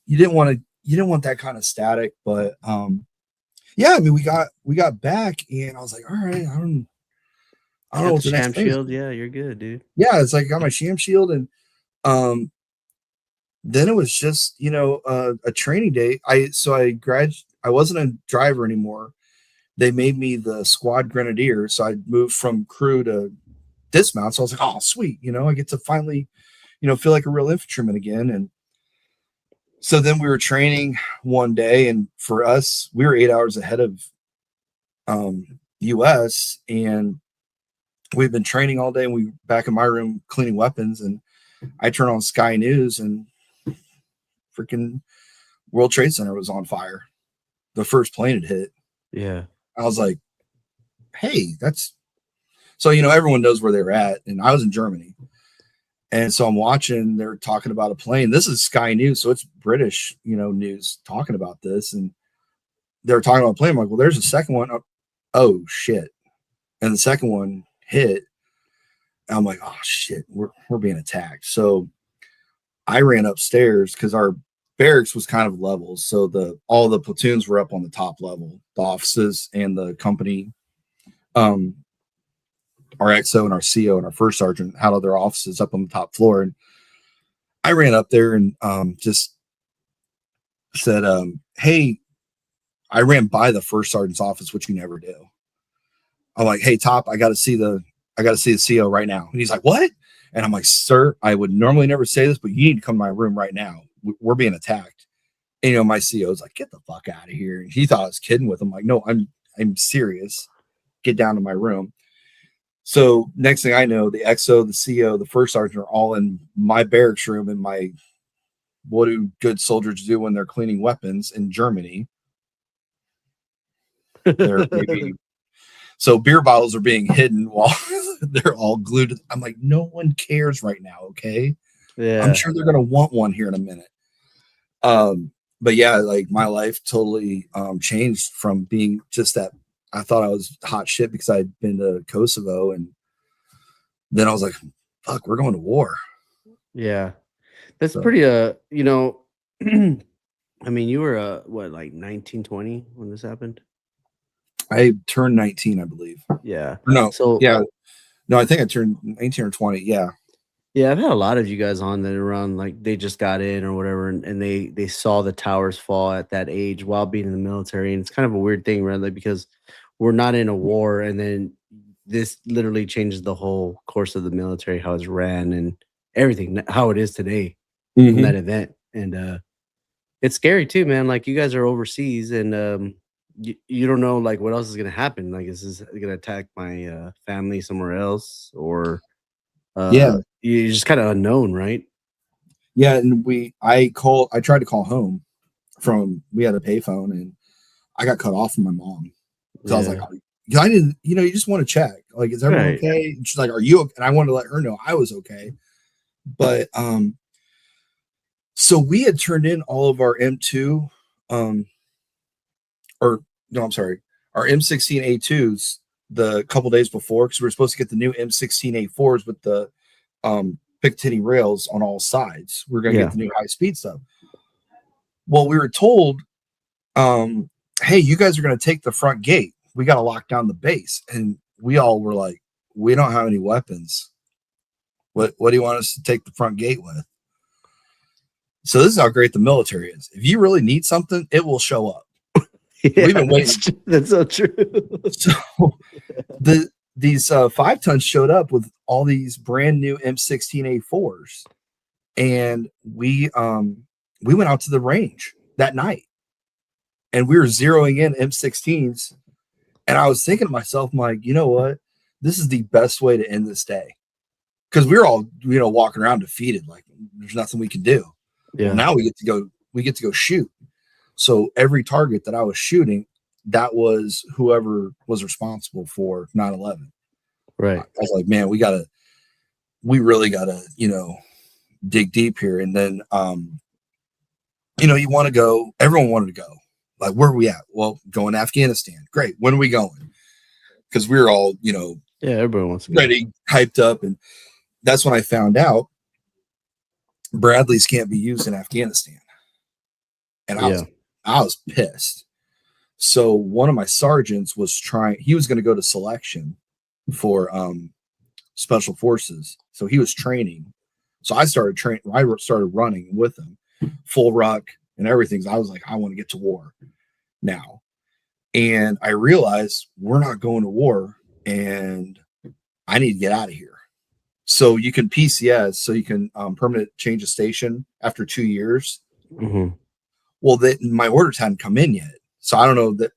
you didn't want that kind of static. But yeah, I mean, we got back, and I was like, all right, I don't know what the sham shield. Yeah, you're good, dude. Yeah, it's like I got my sham shield, and then it was just, you know, a training day. I wasn't a driver anymore. They made me the squad grenadier, so I moved from crew to dismount. So I was like, oh, sweet, you know, I get to finally, you know, feel like a real infantryman again. And so then we were training one day, and for us, we were 8 hours ahead of US, and we've been training all day, and we back in my room cleaning weapons, and I turn on Sky News, and freaking World Trade Center was on fire. The first plane had hit. Yeah. I was like, hey, so, you know, everyone knows where they're at. And I was in Germany. And so I'm watching, they're talking about a plane. This is Sky News. So it's British, you know, news talking about this. And they're talking about a plane. I'm like, well, there's a second one. Oh, shit. And the second one hit. And I'm like, oh, shit, we're being attacked. So I ran upstairs because our barracks was kind of level. So all the platoons were up on the top level, the offices and the company. Our XO and our CO and our first sergeant had all their offices up on the top floor. And I ran up there and just said, hey, I ran by the first sergeant's office, which you never do. I'm like, hey, Top, I got to see the CO right now. And he's like, what? And I'm like, sir, I would normally never say this, but you need to come to my room right now. We're being attacked. And, you know, my CO's like, get the fuck out of here. And he thought I was kidding with him. Like, no, I'm serious. Get down to my room. So next thing I know, the XO, the CO, the first sergeant are all in my barracks room in my what do good soldiers do when they're cleaning weapons in Germany? They're maybe so beer bottles are being hidden while they're all glued. I'm like, no one cares right now, okay? I'm Yeah. sure they're gonna want one here in a minute. But yeah, like my life totally changed from being just that. I thought I was hot shit because I'd been to Kosovo, and then I was like, fuck, we're going to war. Yeah. That's So pretty you know, I mean, you were what, like 19, 20 when this happened? I turned 19, I believe. Yeah. No, So yeah, no, I think I turned 19 or 20. Yeah. yeah, I've had a lot of you guys on that around like they just got in or whatever, and they saw the towers fall at that age while being in the military, and it's kind of a weird thing, right? Like because we're not in a war, and then this literally changes the whole course of the military, how it's ran and everything, how it is today from Mm-hmm. that event, and it's scary too, man. Like you guys are overseas, and you don't know like what else is gonna happen. Like is this gonna attack my family somewhere else, or Yeah. you're just kind of unknown, right? Yeah. And I tried to call home from, we had a payphone, and I got cut off from my mom. So I was like, Yeah. I didn't, you just want to check, like, is everyone Right. okay? And she's like, are you okay? And I wanted to let her know I was okay. But, so we had turned in all of our M2, um, or no, I'm sorry, our M16A2s the couple days before, because we were supposed to get the new M16A4s with the Picatinny rails on all sides. We are going to Yeah. get the new high speed stuff. Well, we were told, hey, you guys are going to take the front gate. We got to lock down the base. And we all were like, we don't have any weapons. What do you want us to take the front gate with? So this is how great the military is. If you really need something, it will show up. Yeah, We've been waiting. that's so true. So these 5 tons showed up with all these brand new M16A4s, and we went out to the range that night, and we were zeroing in M16s. And I was thinking to myself, I'm like, you know what? This is the best way to end this day, because we were all walking around defeated, like there's nothing we can do. Yeah. Well, now we get to go shoot. So every target that I was shooting, that was whoever was responsible for 9/11. Right. I was like, man, we really gotta, dig deep here. And then, you want to go, everyone wanted to go. Like, where are we at? Well, going to Afghanistan. Great. When are we going? Because we were all, Yeah, everybody wants to go. ready, hyped up. And that's when I found out Bradleys can't be used in Afghanistan. And I was pissed. So one of my sergeants was he was going to go to selection for special forces. So he was training. So I started running with him, full ruck and everything. So I was like, I want to get to war now. And I realized we're not going to war, and I need to get out of here. So you can PCS, so you can permanent change of station after 2 years. Mm-hmm. Well, my orders hadn't come in yet. So I don't know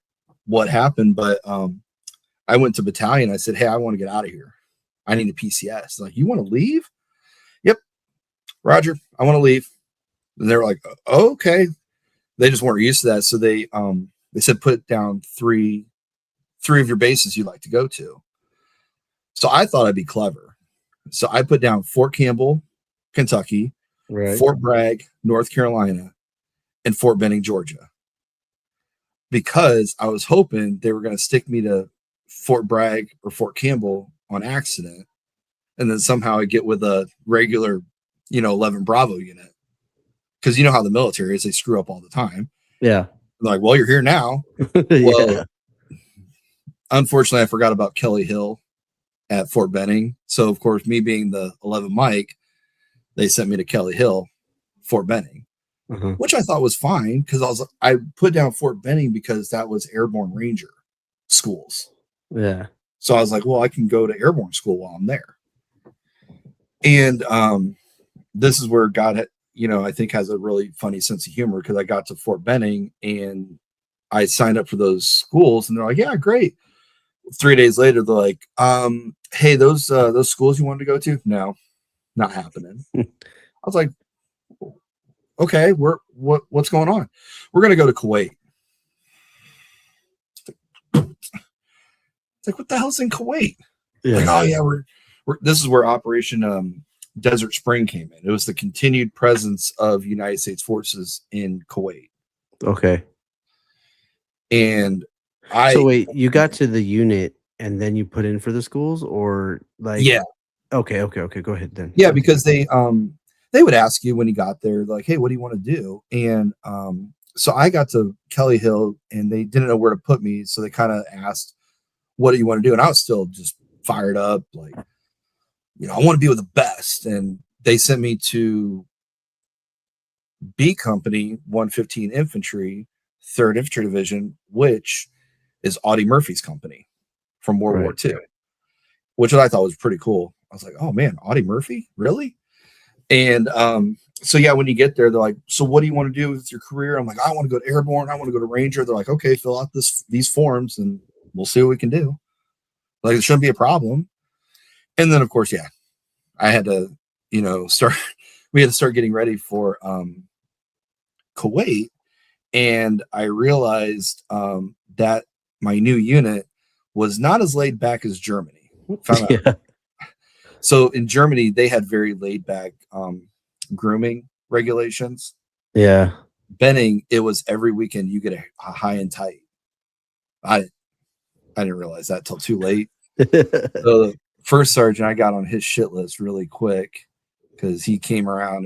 what happened, but I went to battalion. I said, hey, I want to get out of here. I need a PCS. Like, you want to leave? Yep. Roger, I want to leave. And they were like, oh, okay. They just weren't used to that. So they said, put down three of your bases you'd like to go to. So I thought I'd be clever. So I put down Fort Campbell, Kentucky, Right. Fort Bragg, North Carolina, and Fort Benning, Georgia, because I was hoping they were going to stick me to Fort Bragg or Fort Campbell on accident, and then somehow I get with a regular, 11 Bravo unit, because you know how the military is, they screw up all the time. Yeah. They're like, well, you're here now. Well, unfortunately, I forgot about Kelly Hill at Fort Benning. So, of course, me being the 11 Mike, they sent me to Kelly Hill, Fort Benning, which I thought was fine, because I put down Fort Benning because that was Airborne Ranger schools. Yeah. So I was like, well, I can go to Airborne school while I'm there. And this is where God, I think has a really funny sense of humor, because I got to Fort Benning and I signed up for those schools, and they're like, yeah, great. 3 days later, they're like, hey, those schools you wanted to go to? No, not happening. I was like, okay, what's going on? We're gonna go to Kuwait. It's like, what the hell's in Kuwait? Like, oh yeah, we're this is where Operation Desert Spring came in. It was the continued presence of United States forces in Kuwait. Okay. And So wait, you got to the unit and then you put in for the schools, or like? Yeah. Okay. Go ahead then. Yeah, because they would ask you when you got there, like, hey, what do you want to do? And so I got to Kelly Hill and they didn't know where to put me. So they kind of asked, what do you want to do? And I was still just fired up, like, I want to be with the best. And they sent me to B Company 115 Infantry, 3rd Infantry Division, which is Audie Murphy's company from World War II, which I thought was pretty cool. I was like, oh man, Audie Murphy? Really? And so yeah, when you get there, they're like, so what do you want to do with your career? I'm like, I want to go to Airborne, I want to go to Ranger. They're like, okay, fill out these forms and we'll see what we can do. Like, it shouldn't be a problem. And then of course, yeah, I had to, we had to start getting ready for Kuwait. And I realized that my new unit was not as laid back as Germany. Found out. So in Germany, they had very laid back grooming regulations. Yeah. Benning, it was every weekend you get a high and tight. I didn't realize that till too late. So the first sergeant, I got on his shit list really quick because he came around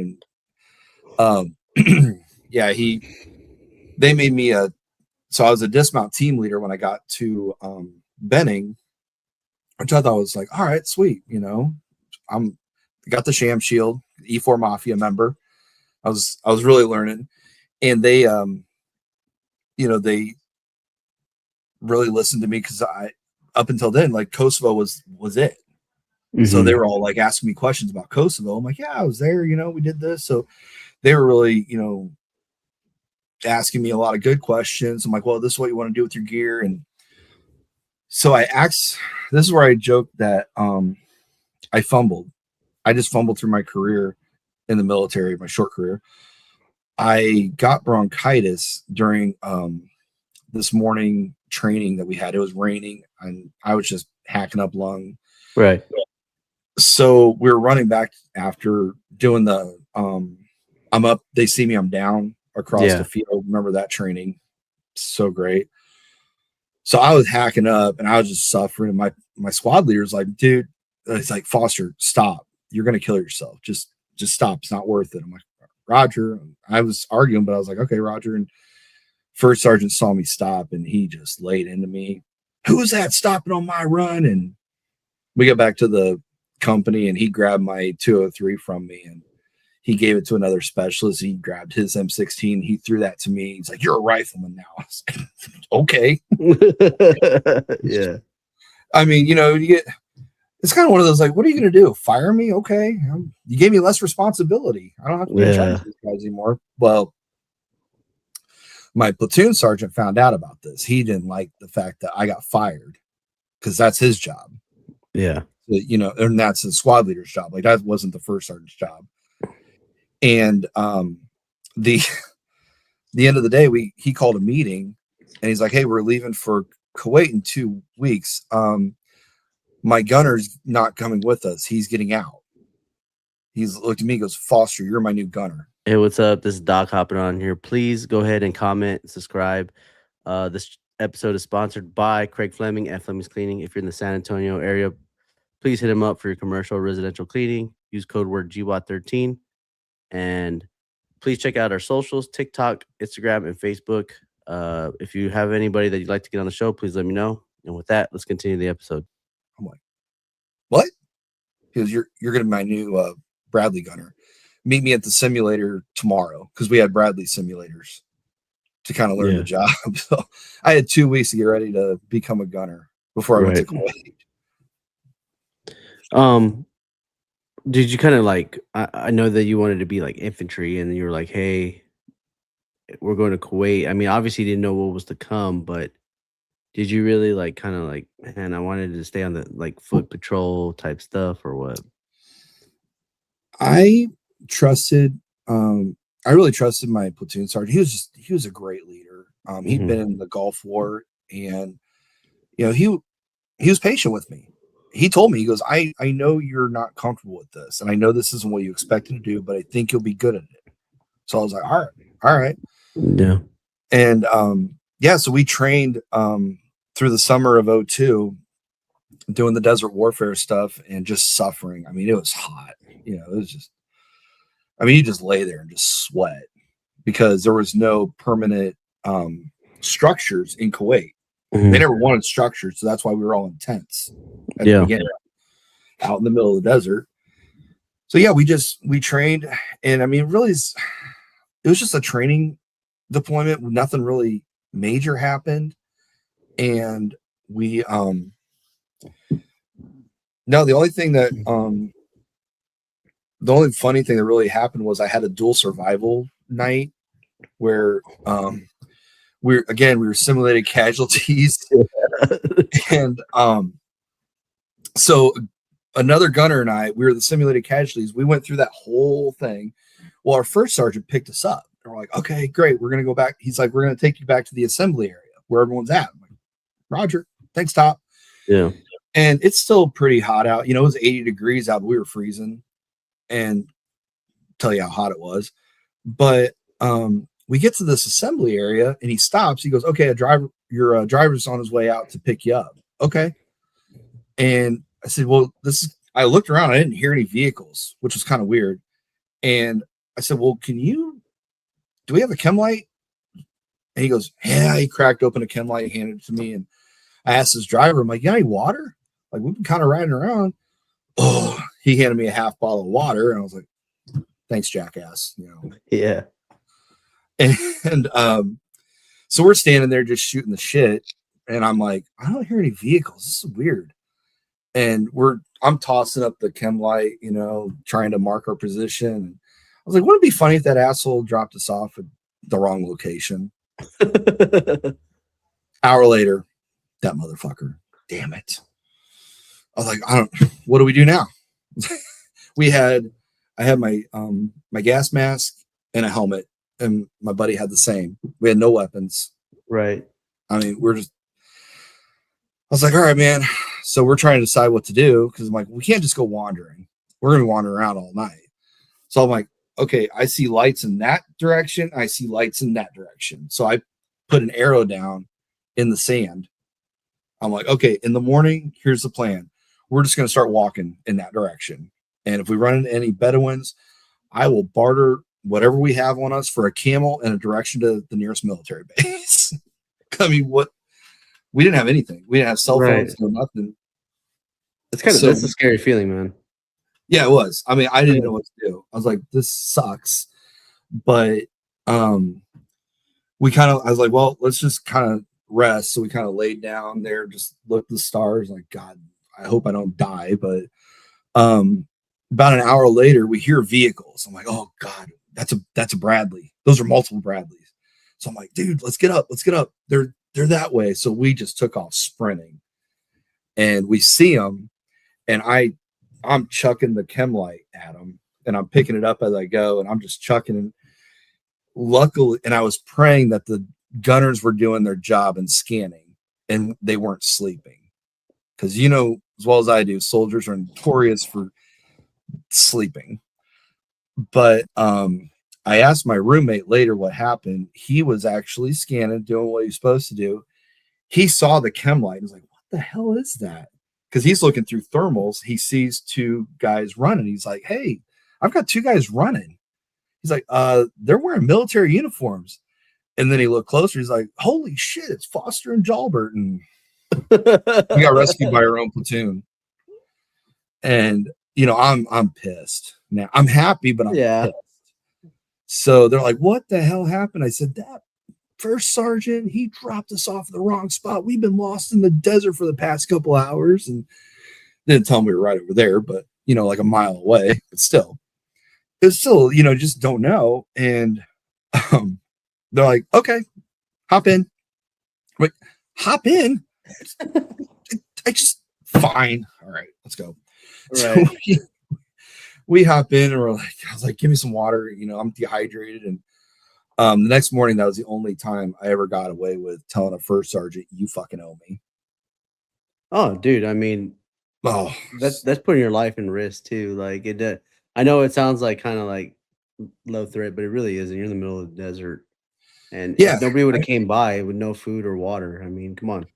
and yeah, they made me so I was a dismount team leader when I got to Benning, which I thought was like, all right, sweet. I got the sham shield, E4 Mafia member. I was really learning, and they they really listened to me because up until then, like, Kosovo was it. Mm-hmm. So they were all like asking me questions about Kosovo. I'm like, yeah, I was there, we did this. So they were really, asking me a lot of good questions. I'm like, well, this is what you want to do with your gear. And so I asked, this is where I joked that I fumbled. I just fumbled through my career in the military, my short career. I got bronchitis during this morning training that we had. It was raining and I was just hacking up lung. Right. So we were running back after doing the I'm up, they see me, I'm down across the field. Remember that training? So great. So I was hacking up and I was just suffering. And my squad leader's like, dude, it's like, Foster, stop. You're gonna kill yourself. Just stop. It's not worth it. I'm like, Roger. I was arguing, but I was like, okay, Roger. And first sergeant saw me stop and he just laid into me. Who's that stopping on my run? And we got back to the company and he grabbed my 203 from me and he gave it to another specialist. He grabbed his M16. He threw that to me. He's like, you're a rifleman now. I was like, okay. Yeah. I mean, you get, it's kind of one of those, like, what are you going to do? Fire me? Okay. You gave me less responsibility. I don't have to be in charge of these guys anymore. Well, my platoon sergeant found out about this. He didn't like the fact that I got fired because that's his job. Yeah. So, and that's the squad leader's job. Like, that wasn't the first sergeant's job. And the end of the day, he called a meeting and he's like, hey, we're leaving for Kuwait in 2 weeks. My gunner's not coming with us. He's getting out. He's looked at me and goes, Foster, you're my new gunner. Hey, what's up? This is Doc hopping on here. Please go ahead and comment, subscribe. This episode is sponsored by Craig Fleming at Fleming's Cleaning. If you're in the San Antonio area, please hit him up for your commercial residential cleaning. Use code word GWOT13. And please check out our socials, TikTok, Instagram, and Facebook. If you have anybody that you'd like to get on the show, please let me know. And with that, let's continue the episode. I'm like, what? He goes, you're going to be my new Bradley gunner. Meet me at the simulator tomorrow, because we had Bradley simulators to kind of learn the job. So I had 2 weeks to get ready to become a gunner before I went to Kuwait. Did you kind of like, I know that you wanted to be like infantry and you were like, hey, we're going to Kuwait. I mean, obviously you didn't know what was to come, but Did you really like kind of like, man, I wanted to stay on the like foot patrol type stuff or what? I trusted, I really trusted my platoon sergeant. He was a great leader. He'd been in the Gulf War, and you know, he was patient with me. He told me, he goes, I know you're not comfortable with this, and I know this isn't what you expected to do, but I think you'll be good at it. So I was like, all right. Yeah. And yeah, so we trained through the summer of '02 doing the desert warfare stuff and just suffering. I mean, it was hot. You know, it was just, I mean, you just lay there and just sweat because there was no permanent structures in Kuwait. They never wanted structures, so that's why we were all in tents at the beginning, out in the middle of the desert. So yeah, we trained, and I mean, really, it was just a training deployment. Nothing really major happened, and we no, the only thing that the only funny thing that really happened was I had a dual survival night where we were simulated casualties. And so another gunner and I, we were the simulated casualties. We went through that whole thing. Well, our first sergeant picked us up. And we're like, okay, great. We're going to go back. He's like, we're going to take you back to the assembly area where everyone's at. I'm like, Roger, thanks, Top. Yeah. And it's still pretty hot out. You know, it was 80 degrees out, but we were freezing. And tell you how hot it was. But we get to this assembly area and he stops. He goes, okay, your driver's on his way out to pick you up. Okay. And I said, well, I looked around. I didn't hear any vehicles, which was kind of weird. And I said, well, do we have a chem light? And he goes, yeah. He cracked open a chem light, handed it to me. And I asked his driver, I'm like, you got any water? Like, we've been kind of riding around. Oh, he handed me a half bottle of water. And I was like, thanks, jackass. You know? Yeah. And so we're standing there just shooting the shit. And I'm like, I don't hear any vehicles. This is weird. And I'm tossing up the chem light, you know, trying to mark our position. And I was like, wouldn't it be funny if that asshole dropped us off at the wrong location? Hour later, that motherfucker. Damn it. I was like, what do we do now? I had my gas mask and a helmet, and my buddy had the same. We had no weapons. Right. I mean, I was like, all right, man. So we're trying to decide what to do because I'm like, we can't just go wandering. We're going to wander around all night. So I'm like, okay, I see lights in that direction. I see lights in that direction. So I put an arrow down in the sand. I'm like, okay, in the morning, here's the plan. We're just going to start walking in that direction. And if we run into any Bedouins, I will barter whatever we have on us for a camel and a direction to the nearest military base. I mean, we didn't have anything. We didn't have cell phones, no nothing. That's a scary feeling, man. Yeah, it was. I mean, I didn't know what to do. I was like, this sucks. But I was like, well, let's just kind of rest. So we kind of laid down there, just looked at the stars, like, God, I hope I don't die. But about an hour later, we hear vehicles. I'm like, oh God, that's a Bradley. Those are multiple Bradleys. So I'm like, dude, let's get up. They're that way. So we just took off sprinting, and we see them, and I'm chucking the chem light at them, and I'm picking it up as I go, and I'm just chucking it. Luckily, and I was praying that the gunners were doing their job and scanning, and they weren't sleeping. Because you know as well as I do, soldiers are notorious for sleeping. But I asked my roommate later what happened. He was actually scanning, doing what he's supposed to do. He saw the chem light and was like, what the hell is that? Because he's looking through thermals. He sees two guys running. He's like, hey, I've got two guys running. He's like, they're wearing military uniforms. And then he looked closer. He's like, holy shit, it's Foster and Jalbert. And we got rescued by our own platoon. And, you know, I'm pissed. Now, I'm happy, but I'm pissed. So they're like, what the hell happened? I said, that first sergeant, he dropped us off at the wrong spot. We've been lost in the desert for the past couple hours. And they didn't tell me we were right over there, but, you know, like a mile away. But still, it's still, you know, just don't know. And they're like, okay, hop in. Like, hop in. I just fine. All right, let's go. Right. So we hop in and we're like, I was like, give me some water. You know, I'm dehydrated. And the next morning, that was the only time I ever got away with telling a first sergeant, you fucking owe me. Oh, dude, I mean, Oh, that's putting your life in risk too. Like I know it sounds like kind of like low threat, but it really isn't. You're in the middle of the desert, and yeah. if nobody would have came by with no food or water, I mean, come on.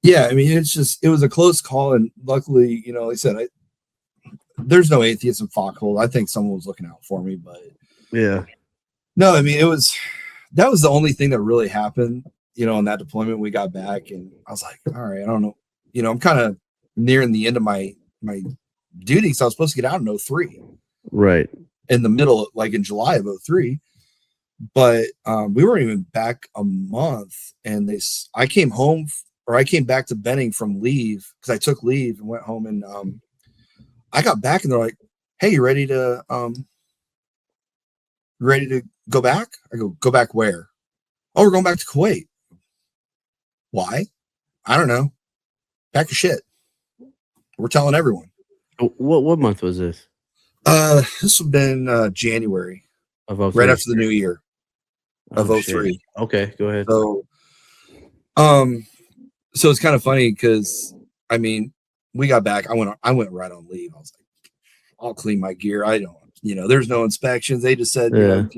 Yeah. I mean, it was a close call. And luckily, you know, like I said, there's no atheist in Foxhole. I think someone was looking out for me, but Yeah. no, I mean, that was the only thing that really happened, you know, in that deployment. We got back and I was like, all right, I don't know. You know, I'm kind of nearing the end of my duty. So I was supposed to get out in 03, Right. in the middle, like in July of 03. But we weren't even back a month. And I came home, or I came back to Benning from leave because I took leave and went home. And I got back and they're like, hey, you ready to go back? I go back where? Oh, we're going back to Kuwait. Why? I don't know. Pack your shit. We're telling everyone. What month was this? This would have been January, Of right 03? after the new year of Oh, 03. shit. Okay, go ahead. So it's kind of funny because I mean, we got back. I went right on leave. I was like, I'll clean my gear. I don't, you know, there's no inspections. They just said, you know,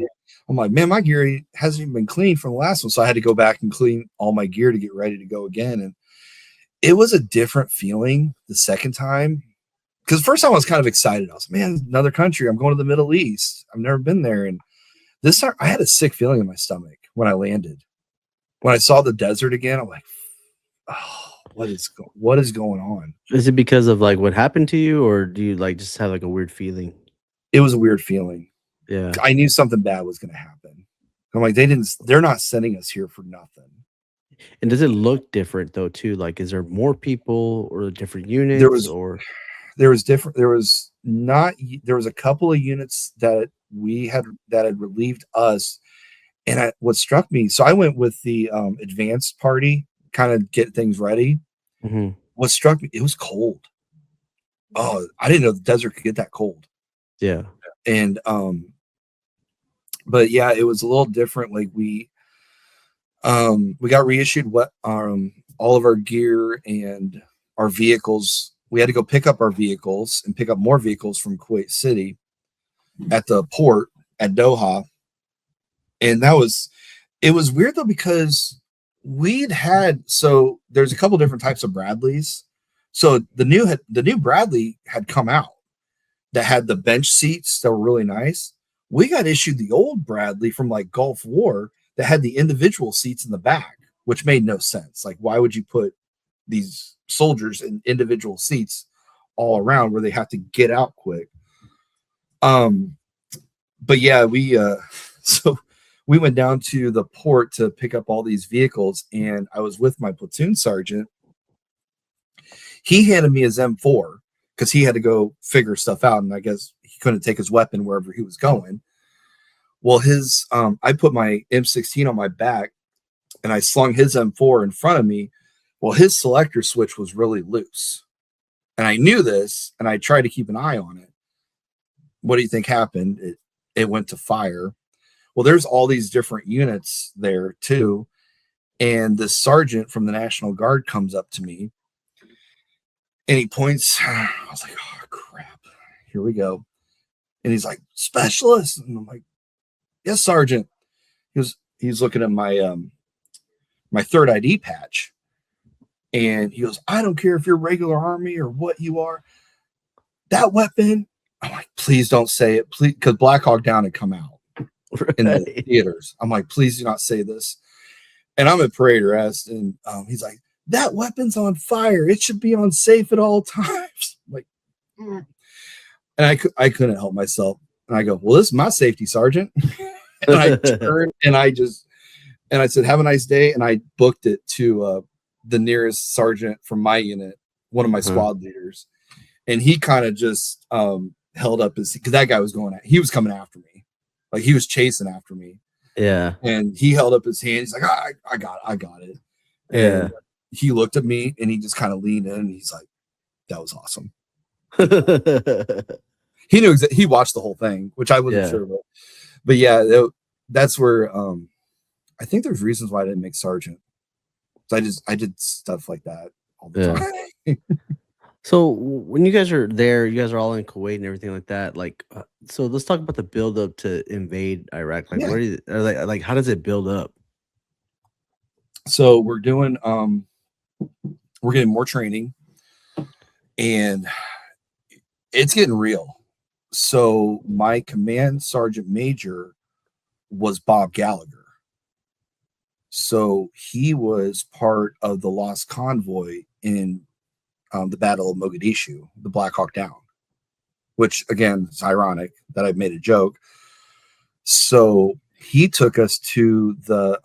I'm like, man, my gear hasn't even been cleaned from the last one. So I had to go back and clean all my gear to get ready to go again. And it was a different feeling the second time. Because the first time I was kind of excited. I was like, man, another country. I'm going to the Middle East. I've never been there. And this time I had a sick feeling in my stomach when I landed. When I saw the desert again, I'm like, oh, what is going on? Is it because of like what happened to you, or do you like just have like a weird feeling? It was a weird feeling. Yeah. I knew something bad was going to happen. I'm like, they're not sending us here for nothing. And does it look different though too? Like, is there more people or different units? There was a couple of units that had relieved us. And what struck me, so I went with the advanced party, kind of get things ready. Mm-hmm. What struck me, it was cold. Oh, I didn't know the desert could get that cold. Yeah. And but yeah, it was a little different. Like we got reissued all of our gear and our vehicles. We had to go pick up our vehicles and pick up more vehicles from Kuwait City at the port at Doha. And it was weird though, because so there's a couple different types of Bradleys. So the new Bradley had come out that had the bench seats that were really nice. We got issued the old Bradley from like Gulf War that had the individual seats in the back, which made no sense. Like, why would you put these soldiers in individual seats all around where they have to get out quick? But yeah, so we went down to the port to pick up all these vehicles, and I was with my platoon sergeant. He handed me his M4 because he had to go figure stuff out, and I guess he couldn't take his weapon wherever he was going. Well, I put my M16 on my back, and I slung his M4 in front of me. Well, his selector switch was really loose, and I knew this, and I tried to keep an eye on it. What do you think happened? It went to fire. Well, there's all these different units there too. And the sergeant from the National Guard comes up to me and he points. I was like, oh, crap. Here we go. And he's like, specialist. And I'm like, yes, Sergeant. He's looking at my my third ID patch. And he goes, I don't care if you're regular Army or what you are. That weapon. I'm like, please don't say it. Please, because Black Hawk Down had come out. Right. In the theaters. I'm like, please do not say this. And I'm at parade arrest, and he's like, that weapon's on fire. It should be on safe at all times. I'm like, and I couldn't help myself. And I go, well, this is my safety, Sergeant. And I turned and I said, have a nice day. And I booked it to the nearest sergeant from my unit, one of my squad leaders. And he kind of just held up because that guy was he was coming after me. Like he was chasing after me. Yeah. And he held up his hand. He's like, I got it. And he looked at me and he just kind of leaned in and he's like, that was awesome. He knew he watched the whole thing, which I wasn't sure about. But yeah, that's where I think there's reasons why I didn't make sergeant. So I did stuff like that all the time. So when you guys are there, you guys are all in Kuwait and everything like that. Like, so let's talk about the build up to invade Iraq. Like, where do you, like how does it build up? So we're doing we're getting more training, and it's getting real. So my command sergeant major was Bob Gallagher. So he was part of the lost convoy in the Battle of Mogadishu, the Black Hawk Down, which again, it's ironic that I've made a joke. So he took us to the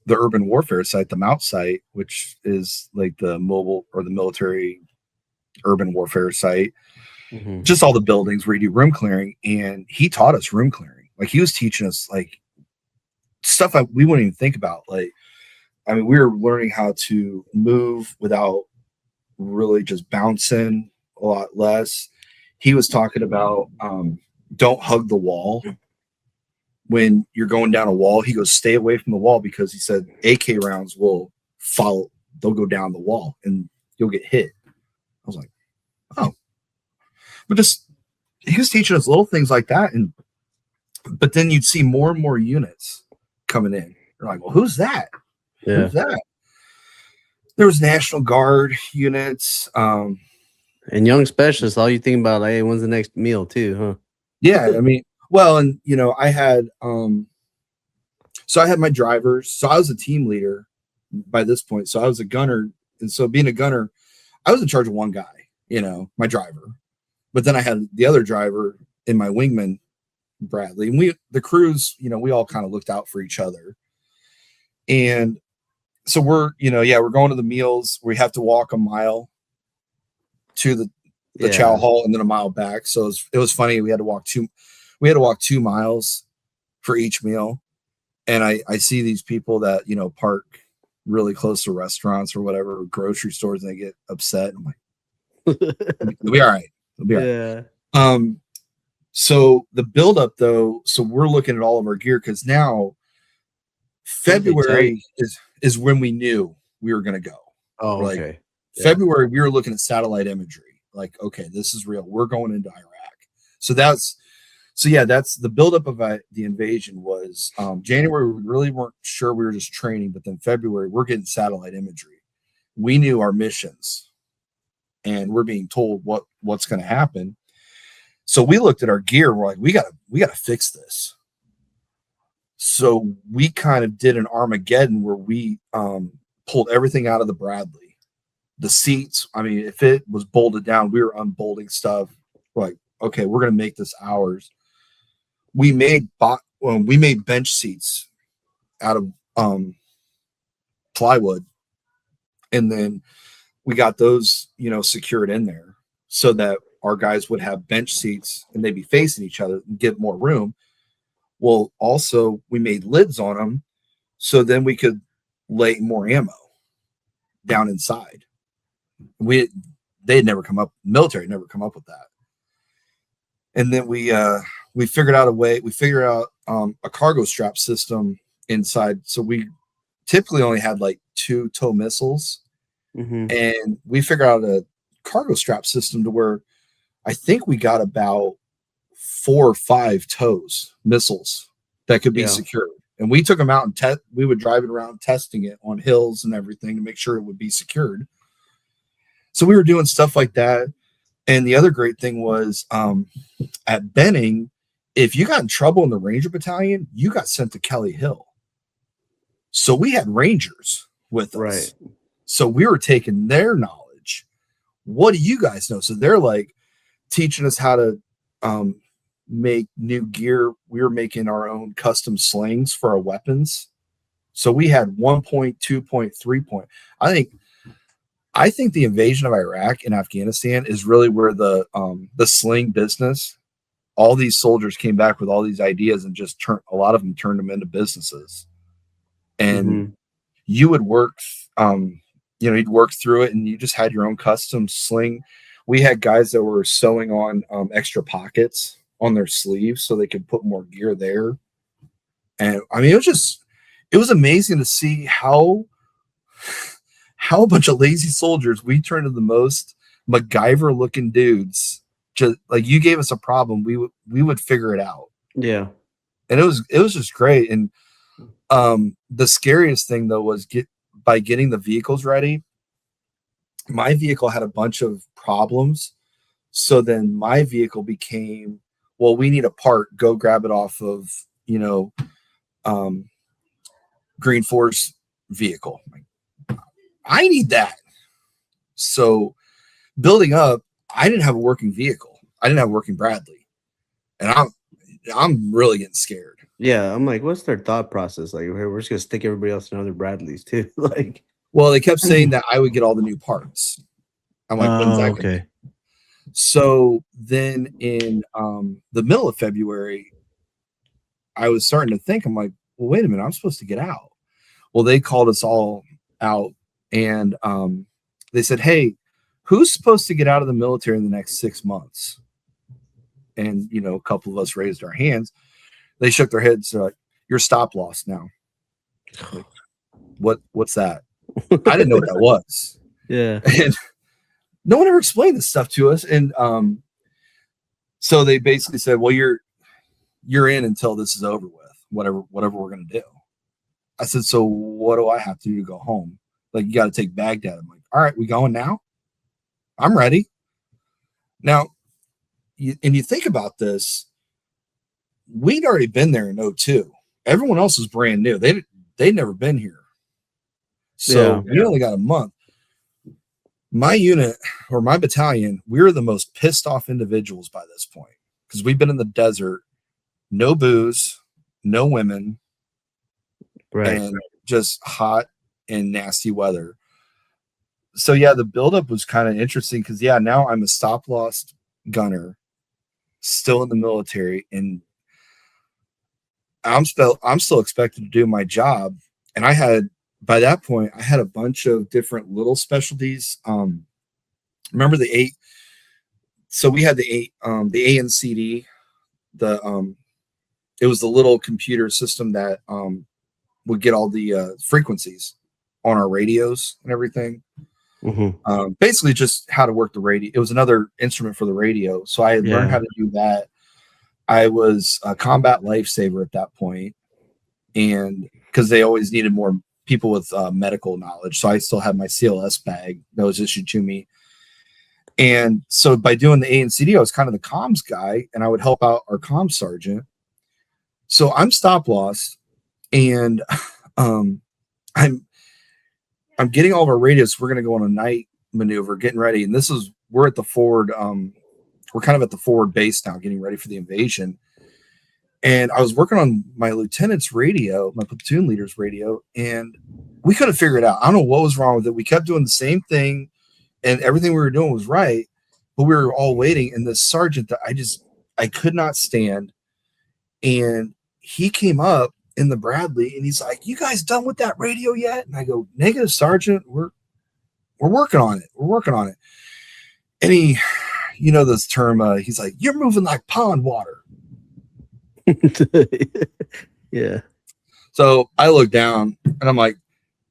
urban warfare site, the Mount site, which is like the mobile or the military urban warfare site. Mm-hmm. Just all the buildings where you do room clearing. And he taught us room clearing. Like he was teaching us like stuff we wouldn't even think about. Like, I mean, we were learning how to move without really just bouncing a lot less. He was talking about don't hug the wall. When you're going down a wall, he goes, stay away from the wall, because he said AK rounds will follow. They'll go down the wall and you'll get hit. I was like, oh. But he was teaching us little things like that. But then you'd see more and more units coming in. You're like, well, who's that? Yeah. Who's that? There was National Guard units. And young specialists, all you think about, like, hey, when's the next meal too, huh? Yeah, I mean, well, and I had so I had my drivers. So I was a team leader by this point. So I was a gunner. And so being a gunner, I was in charge of one guy, my driver. But then I had the other driver in my wingman, Bradley. And the crews, we all kind of looked out for each other. And so we're going to the meals. We have to walk a mile to the chow hall and then a mile back. So it was funny. We had to walk 2 miles for each meal. And I see these people that, park really close to restaurants or whatever, or grocery stores, and they get upset. I'm like, it'll be all right. It'll be all right. Yeah. So the buildup, though, so we're looking at all of our gear, because now February is when we knew we were going to go. Oh, like, okay. February, we were looking at satellite imagery. Like, okay, this is real. We're going into Iraq. So that's the buildup of the invasion was January. We really weren't sure. We were just training. But then February, we're getting satellite imagery. We knew our missions, and we're being told what's going to happen. So we looked at our gear. We're like, we gotta fix this. So we kind of did an Armageddon where we pulled everything out of the Bradley. The seats, I mean, if it was bolted down, we were unbolting stuff. We're like, okay, we're going to make this ours. We made bench seats out of plywood, and then we got those, secured in there so that our guys would have bench seats and they'd be facing each other and get more room. Well, also we made lids on them so then we could lay more ammo down inside. Military had never come up with that. And then we figured out a way. We figured out a cargo strap system inside. So we typically only had like 2 tow missiles, and we figured out a cargo strap system to where I think we got about 4 or 5 missiles that could be secured. And we took them out and we would drive it around testing it on hills and everything to make sure it would be secured. So we were doing stuff like that. And the other great thing was at Benning, if you got in trouble in the Ranger Battalion, you got sent to Kelly Hill. So we had Rangers with us. Right. So we were taking their knowledge. What do you guys know? So they're like teaching us how to make new gear. We were making our own custom slings for our weapons. So we had 1 point, 2 point, 3 point. I think the invasion of Iraq and Afghanistan is really where the sling business, all these soldiers came back with all these ideas and just a lot of them turned them into businesses. And you would work, you'd work through it, and you just had your own custom sling. We had guys that were sewing on extra pockets on their sleeves so they could put more gear there. And I mean, it was amazing to see how a bunch of lazy soldiers we turned into the most MacGyver looking dudes. Just like, you gave us a problem, we would figure it out. Yeah. And it was just great. And the scariest thing though was by getting the vehicles ready. My vehicle had a bunch of problems. So then my vehicle became, well, we need a part, go grab it off of, Green Force vehicle. I need that. So building up, I didn't have a working vehicle. I didn't have a working Bradley. And I'm really getting scared. Yeah, I'm like, what's their thought process? Like, we're just gonna stick everybody else in other Bradleys too. Like, well, they kept saying that I would get all the new parts. I'm like, when's that gonna be? So then in the middle of February, I was starting to think, I'm like, well, wait a minute, I'm supposed to get out. Well, they called us all out, and they said, hey, who's supposed to get out of the military in the next 6 months? And, a couple of us raised our hands. They shook their heads. They're like, you're stop loss now. Like, what's that? I didn't know what that was. Yeah. And no one ever explained this stuff to us. And so they basically said, well, you're in until this is over with, whatever we're going to do. I said, so what do I have to do to go home? Like, you got to take Baghdad. I'm like, all right, we going now? I'm ready. Now, you think about this, we'd already been there in 2002. Everyone else was brand new. They'd never been here. So we only got a month. My unit, or my battalion, we were the most pissed off individuals by this point, because we've been in the desert, no booze, no women, right, and just hot and nasty weather. So yeah, the buildup was kind of interesting, because now I'm a stop loss gunner, still in the military, and I'm still expected to do my job. And by that point, I had a bunch of different little specialties. Remember the 8? So we had the 8, the ANCD, it was the little computer system that would get all the frequencies on our radios and everything. Mm-hmm. Basically just how to work the radio. It was another instrument for the radio. So I had learned how to do that. I was a combat lifesaver at that point, and because they always needed more people with medical knowledge. So I still had my CLS bag that was issued to me. And so by doing the ANCD, I was kind of the comms guy, and I would help out our comms sergeant. So I'm stop loss, and I'm getting all of our radios. We're going to go on a night maneuver, getting ready. And we're at the forward. We're kind of at the forward base now, getting ready for the invasion. And I was working on my lieutenant's radio, my platoon leader's radio, and we couldn't figure it out. I don't know what was wrong with it. We kept doing the same thing, and everything we were doing was right, but we were all waiting. And this sergeant that I could not stand, and he came up in the Bradley, and he's like, "You guys done with that radio yet?" And I go, "Negative, Sergeant. We're working on it. We're working on it." And he, this term, he's like, "You're moving like pond water." Yeah. So I looked down, and I'm like,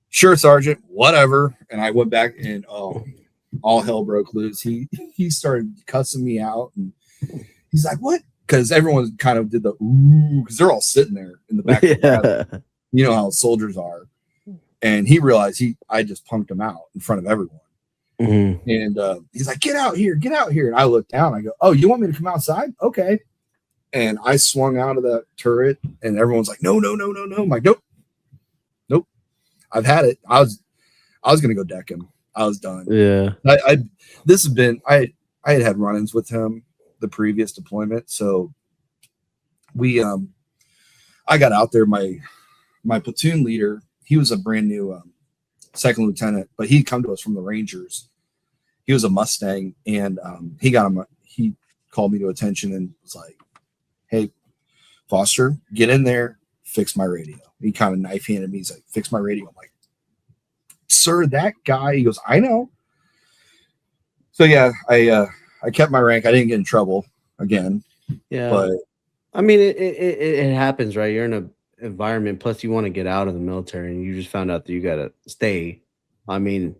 "Sure, Sergeant, whatever." And I went back, and all hell broke loose. He started cussing me out, and he's like, "What?" Because everyone kind of did the ooh, because they're all sitting there in the back. Of you know how soldiers are. And he realized I just punked him out in front of everyone. Mm-hmm. And he's like, get out here. And I look down. I go, "Oh, you want me to come outside? Okay." And I swung out of that turret, and everyone's like, no. I'm like, nope. I've had it. I was going to go deck him. I was done. Yeah. I had run-ins with him the previous deployment. So I got out there. My platoon leader, he was a brand new second lieutenant, but he'd come to us from the Rangers. He was a Mustang, and he called me to attention and was like, "Hey, Foster, get in there, fix my radio." He kind of knife handed me. He's like, "Fix my radio." I'm like, sir, that guy. He goes, I know. So yeah, I kept my rank. I didn't get in trouble again. Yeah. But I mean, it happens, right? You're in an environment. Plus, you want to get out of the military, and you just found out that you got to stay. I mean,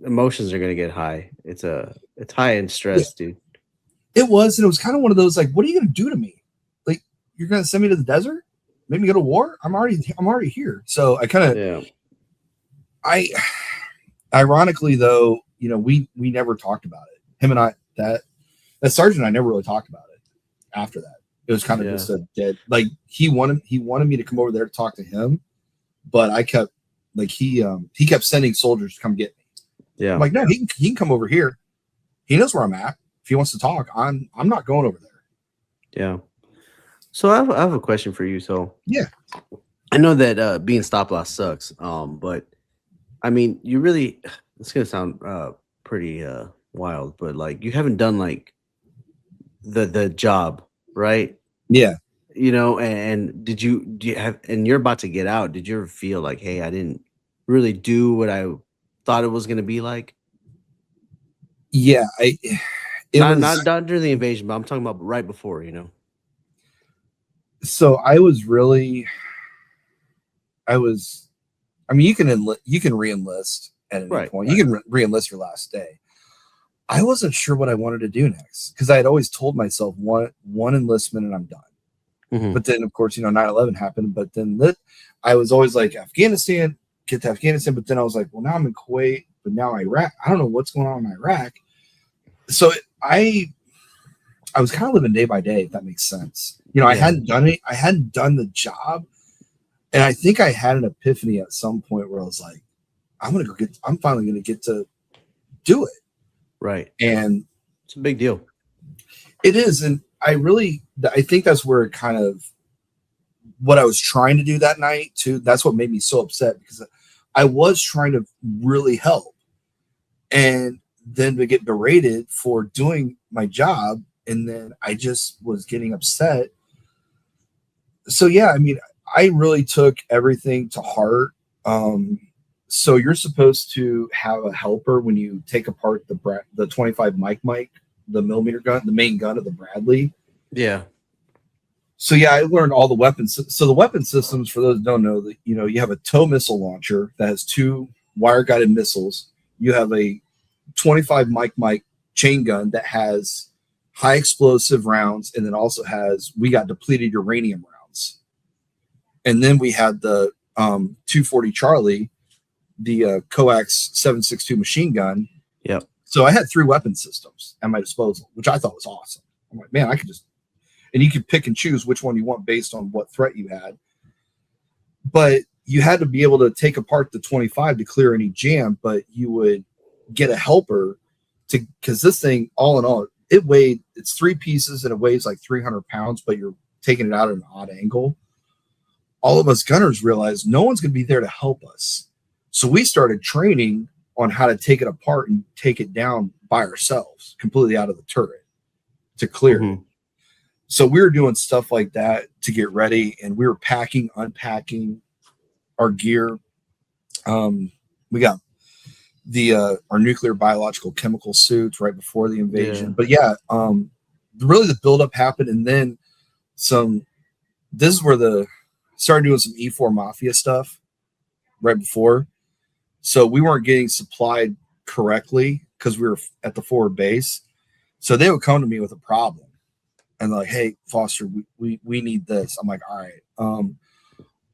emotions are gonna get high. It's high in stress, dude. it was, and it was kind of one of those like, what are you gonna do to me? Like, you're gonna send me to the desert? Make me go to war? I'm already here. So I kind of ironically though, you know, we never talked about it. Him and I, that sergeant and I never really talked about it after that. It was kind of just a dead, like he wanted me to come over there to talk to him, but I kept like he kept sending soldiers to come get me. Yeah. I'm like, no, he can come over here. He knows where I'm at. If he wants to talk, I'm not going over there. Yeah. So I have a question for you. So yeah, I know that being stop loss sucks. But I mean, you really, it's gonna sound pretty wild, but like you haven't done like the job, right? Yeah. You know, and do you have, and you're about to get out, did you ever feel like, hey, I didn't really do what I thought it was gonna be like? Yeah, not during the invasion, but I'm talking about right before, you know. So I mean, you can re-enlist at any point. You can re-enlist your last day. I wasn't sure what I wanted to do next because I had always told myself one enlistment and I'm done. Mm-hmm. But then, of course, you know, 9/11 happened. But then I was always like, Afghanistan, get to Afghanistan. But then I was like, well, now I'm in Kuwait, but now Iraq. I don't know what's going on in Iraq. So I was kind of living day by day, if that makes sense. You know, I hadn't done it. I hadn't done the job. And I think I had an epiphany at some point where I was like, I'm finally going to get to do it. Right. And it's a big deal. It is. And I think that's where it kind of, what I was trying to do that night too. That's what made me so upset because I was trying to really help. And then to get berated for doing my job. And then I just was getting upset. So, yeah, I mean, I really took everything to heart. So you're supposed to have a helper when you take apart the 25 mic, the millimeter gun, the main gun of the Bradley. Yeah. So yeah, I learned all the weapons. So the weapon systems, for those who don't know, that you know, you have a tow missile launcher that has 2 wire guided missiles. You have a 25 mic chain gun that has high explosive rounds, and then also we got depleted uranium rounds. And then we had the 240 Charlie, the coax 7.62 machine gun. Yep. So I had 3 weapon systems at my disposal, which I thought was awesome. I'm like, man, and you could pick and choose which one you want based on what threat you had. But you had to be able to take apart the 25 to clear any jam, but you would get a helper because this thing, all in all, it's 3 pieces and it weighs like 300 pounds, but you're taking it out at an odd angle. All of us gunners realized no one's going to be there to help us. So we started training on how to take it apart and take it down by ourselves, completely out of the turret to clear it. So we were doing stuff like that to get ready, and we were unpacking our gear. We got our nuclear, biological, chemical suits right before the invasion. Yeah. But yeah, really the buildup happened, and then this is where started doing some E4 Mafia stuff right before. So we weren't getting supplied correctly because we were at the forward base. So they would come to me with a problem. And like, hey, Foster, we need this. I'm like, all right,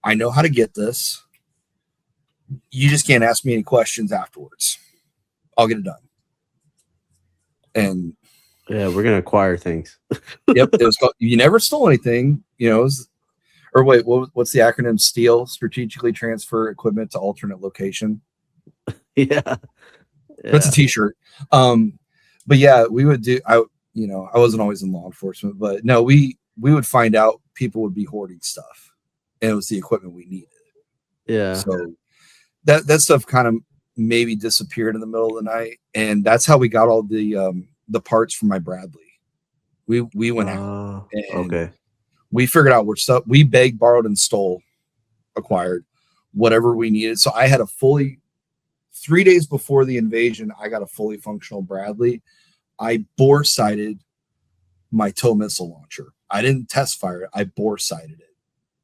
I know how to get this. You just can't ask me any questions afterwards. I'll get it done. And yeah, we're gonna acquire things. Yep, it was called. You never stole anything, you know. Or wait, what's the acronym? STEAL: strategically transfer equipment to alternate location. Yeah, that's a T-shirt. But yeah, we would do. I wasn't always in law enforcement, but no, we would find out people would be hoarding stuff, and it was the equipment we needed. Yeah. So that stuff kind of maybe disappeared in the middle of the night, and that's how we got all the parts from my Bradley. We went out. And okay. We figured out which stuff we begged, borrowed, and acquired whatever we needed. So I had 3 days before the invasion, I got a fully functional Bradley. I bore sighted my tow missile launcher. I didn't test fire it. I bore sighted it,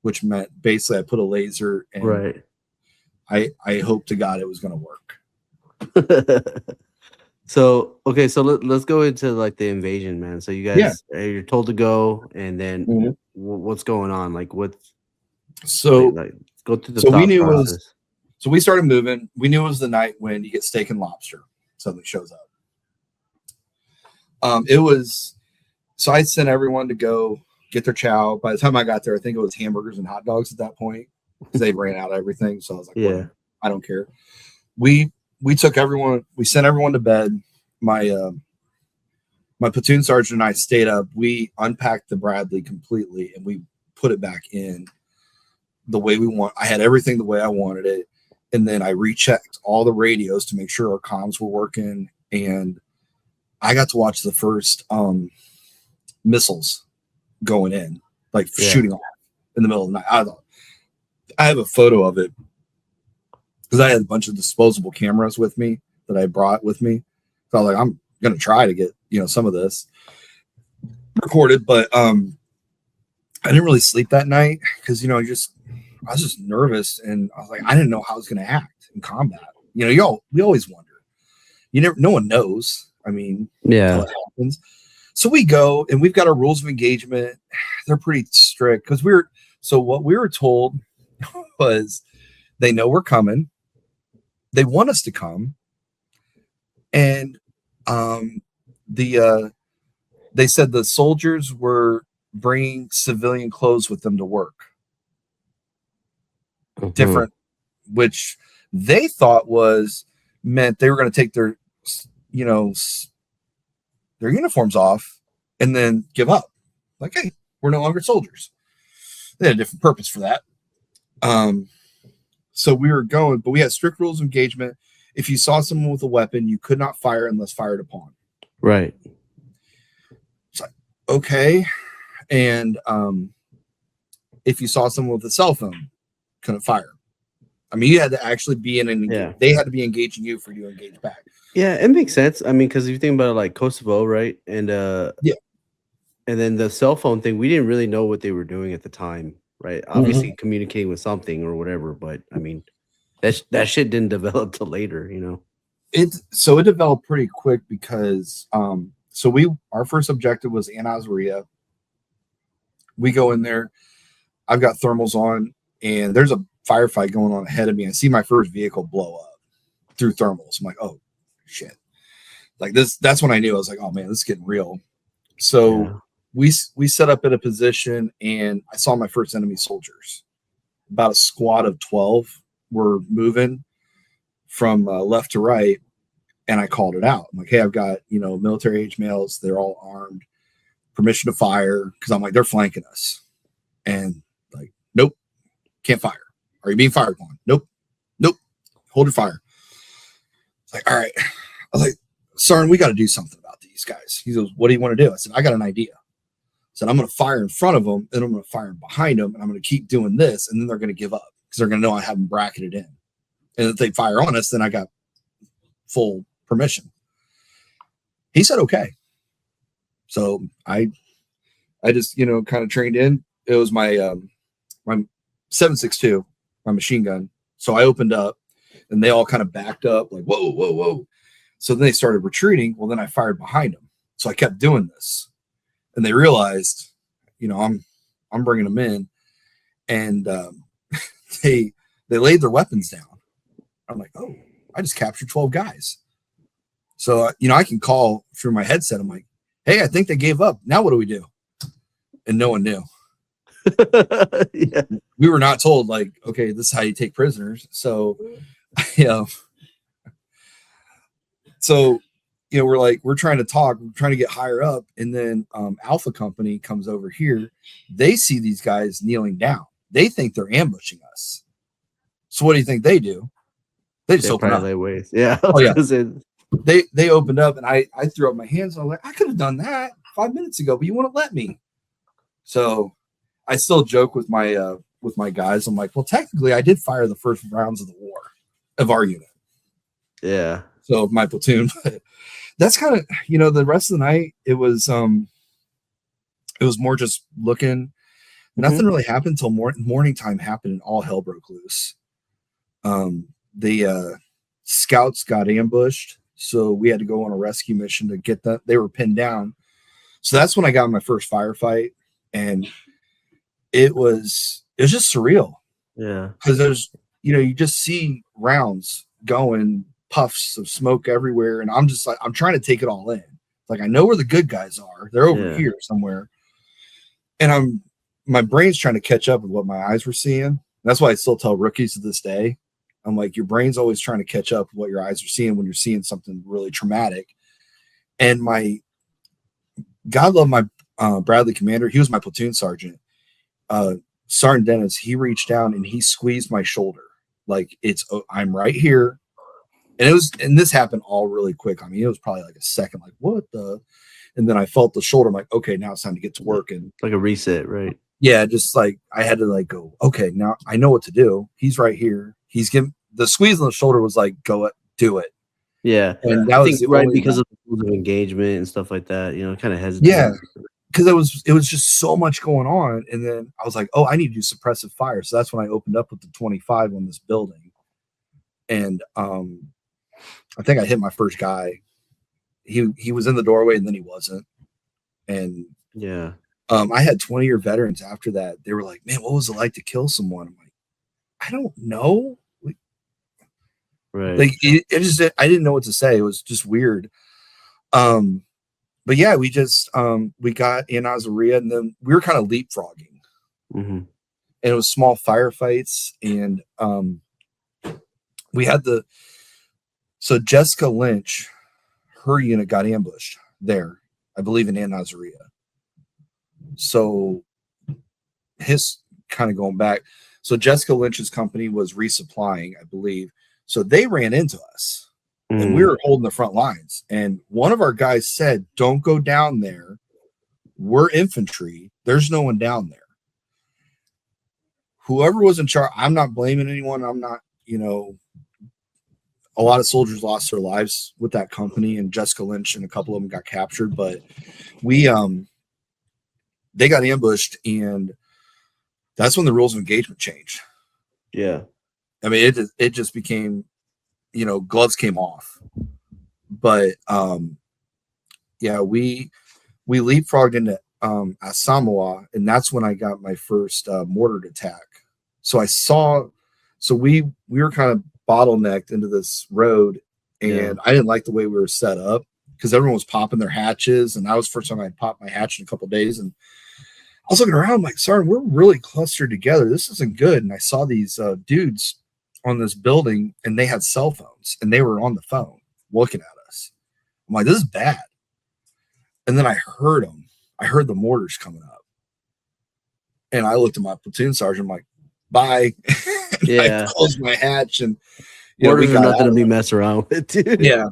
which meant basically I put a laser and Right. I hope to God it was going to work. So okay, so let's go into like the invasion, man. So you guys, you're told to go, and then what's going on? Like what's like go through the so we thought knew process. it was, so we started moving. We knew it was the night when you get steak and lobster suddenly shows up. It was, so I sent everyone to go get their chow. By the time I got there, I think it was hamburgers and hot dogs at that point because they ran out of everything. So I was like, yeah, I don't care. We took everyone, we sent everyone to bed. My platoon sergeant and I stayed up. We unpacked the Bradley completely and we put it back in the way we want. I had everything the way I wanted it. And then I rechecked all the radios to make sure our comms were working. And I got to watch the first missiles going in, like shooting off in the middle of the night. I have a photo of it because I had a bunch of disposable cameras with me that I brought with me. So I was like, I'm going to try to get, some of this recorded, but I didn't really sleep that night because, I was just nervous and I was like, I didn't know how I was going to act in combat. We always wonder. No one knows. I mean, until it happens. So we go and we've got our rules of engagement. They're pretty strict because what we were told was they know we're coming. They want us to come. And they said the soldiers were bringing civilian clothes with them to work. Different, which they thought meant they were going to take their uniforms off and then give up. Like, hey, we're no longer soldiers. They had a different purpose for that. So we were going, but we had strict rules of engagement. If you saw someone with a weapon, you could not fire unless fired upon. Right. It's like, okay. And if you saw someone with a cell phone, couldn't fire. I mean, you had to actually be in they had to be engaging you for you to engage back. Yeah, it makes sense. I mean, because if you think about it, like Kosovo, right? And and then the cell phone thing, we didn't really know what they were doing at the time, right? Obviously communicating with something or whatever, but I mean, that shit didn't develop till later, It developed pretty quick because our first objective was Anazaria. We go in there, I've got thermals on, and there's a firefight going on ahead of me. I see my first vehicle blow up through thermals. I'm like, oh shit. Like this, that's when I knew. I was like, oh man, this is getting real. So we set up in a position and I saw my first enemy soldiers. About a squad of 12 were moving from left to right. And I called it out. I'm like, hey, I've got, military age males. They're all armed, permission to fire. Cause I'm like, they're flanking us. And like, nope, can't fire. Are you being fired upon? Nope. Hold your fire. It's like, all right. I was like, Sergeant, we got to do something about these guys. He goes, what do you want to do? I said, I got an idea. I said, I'm going to fire in front of them and I'm going to fire behind them. And I'm going to keep doing this. And then they're going to give up because they're going to know I have them bracketed in. And if they fire on us, then I got full permission. He said, okay. So I just, kind of trained in. It was my 7.62, my machine gun. So I opened up and they all kind of backed up like, whoa. So then they started retreating. Well, then I fired behind them. So I kept doing this and they realized, I'm bringing them in and they laid their weapons down. I'm like, oh, I just captured 12 guys. So, I can call through my headset. I'm like, hey, I think they gave up. Now what do we do? And no one knew. We were not told like, okay, this is how you take prisoners. So, we're trying to talk, we're trying to get higher up. And then Alpha Company comes over here. They see these guys kneeling down. They think they're ambushing us. So what do you think they do? They just open up. Yeah. Oh, yeah. They opened up and I threw up my hands. I was like, I could have done that 5 minutes ago, but you wouldn't let me. So I still joke with my with my guys. I'm like, well, technically I did fire the first rounds of the war of our unit. Yeah. So of my platoon, but that's kind of, the rest of the night, it was more just looking. Nothing really happened till morning time happened and all hell broke loose. The scouts got ambushed, so we had to go on a rescue mission to get them. They were pinned down. So that's when I got my first firefight, and it was just surreal. Yeah. Because there's, you just see rounds going, puffs of smoke everywhere, and I'm just like, I'm trying to take it all in. Like, I know where the good guys are. They're over here somewhere. And my brain's trying to catch up with what my eyes were seeing. That's why I still tell rookies to this day. I'm like, your brain's always trying to catch up with what your eyes are seeing when you're seeing something really traumatic. And God love my Bradley commander. He was my platoon sergeant. Sergeant Dennis, he reached down and he squeezed my shoulder. Like, I'm right here. And this happened all really quick. I mean, it was probably like a second, like, what the? And then I felt the shoulder. I'm like, okay, now it's time to get to work. And like a reset, right? Yeah, just like I had to like go, okay, now I know what to do. He's right here. He's giving the squeeze on the shoulder was like, go it, do it. Yeah. And that was right because of the engagement and stuff like that, kind of hesitant. Yeah. Because it was just so much going on. And then I was like, oh, I need to do suppressive fire. So that's when I opened up with the 25 on this building. And I think I hit my first guy. He was in the doorway and then he wasn't. And yeah. I had 20-year veterans after that. They were like, man, what was it like to kill someone? I'm like, I don't know. Right. Like I didn't know what to say. It was just weird. But yeah, we just we got in Azaria and then we were kind of leapfrogging. And it was small firefights. And we had so Jessica Lynch, her unit got ambushed there, I believe in Azaria. So his kind of going back. So Jessica Lynch's company was resupplying, I believe. So they ran into us and we were holding the front lines. And one of our guys said, don't go down there. We're infantry. There's no one down there. Whoever was in charge, I'm not blaming anyone. I'm not, a lot of soldiers lost their lives with that company, and Jessica Lynch and a couple of them got captured, but they got ambushed, and that's when the rules of engagement changed. Yeah. I mean, it just became, gloves came off. But yeah, we leapfrogged into Asamoah, and that's when I got my first mortar attack. So we were kind of bottlenecked into this road, and I didn't like the way we were set up because everyone was popping their hatches, and that was the first time I'd popped my hatch in a couple of days. And I was looking around, I'm like, sorry, we're really clustered together. This isn't good. And I saw these dudes on this building, and they had cell phones, and they were on the phone looking at us. I'm like, this is bad. And then I heard them. I heard the mortars coming up. And I looked at my platoon sergeant, I'm like, bye. I closed my hatch, and mortars are nothing to be messed around with, dude. Yeah.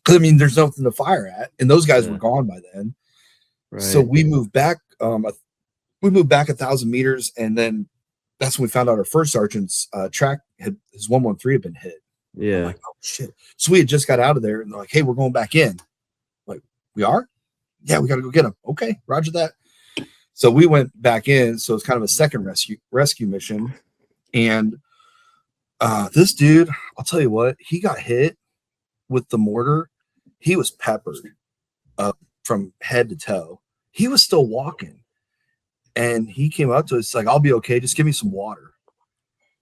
Because I mean, there's nothing to fire at, and those guys were gone by then. Right. So we moved back. We moved back 1,000 meters, and then that's when we found out our first sergeant's track his 113 had been hit. Yeah. I'm like, oh shit. So we had just got out of there, and they're like, hey, we're going back in. I'm like, we are? Yeah, we got to go get him. Okay, roger that. So we went back in. So it's kind of a second rescue mission. And this dude, I'll tell you what, he got hit with the mortar. He was peppered up from head to toe. He was still walking. And he came up to us like, I'll be okay. Just give me some water.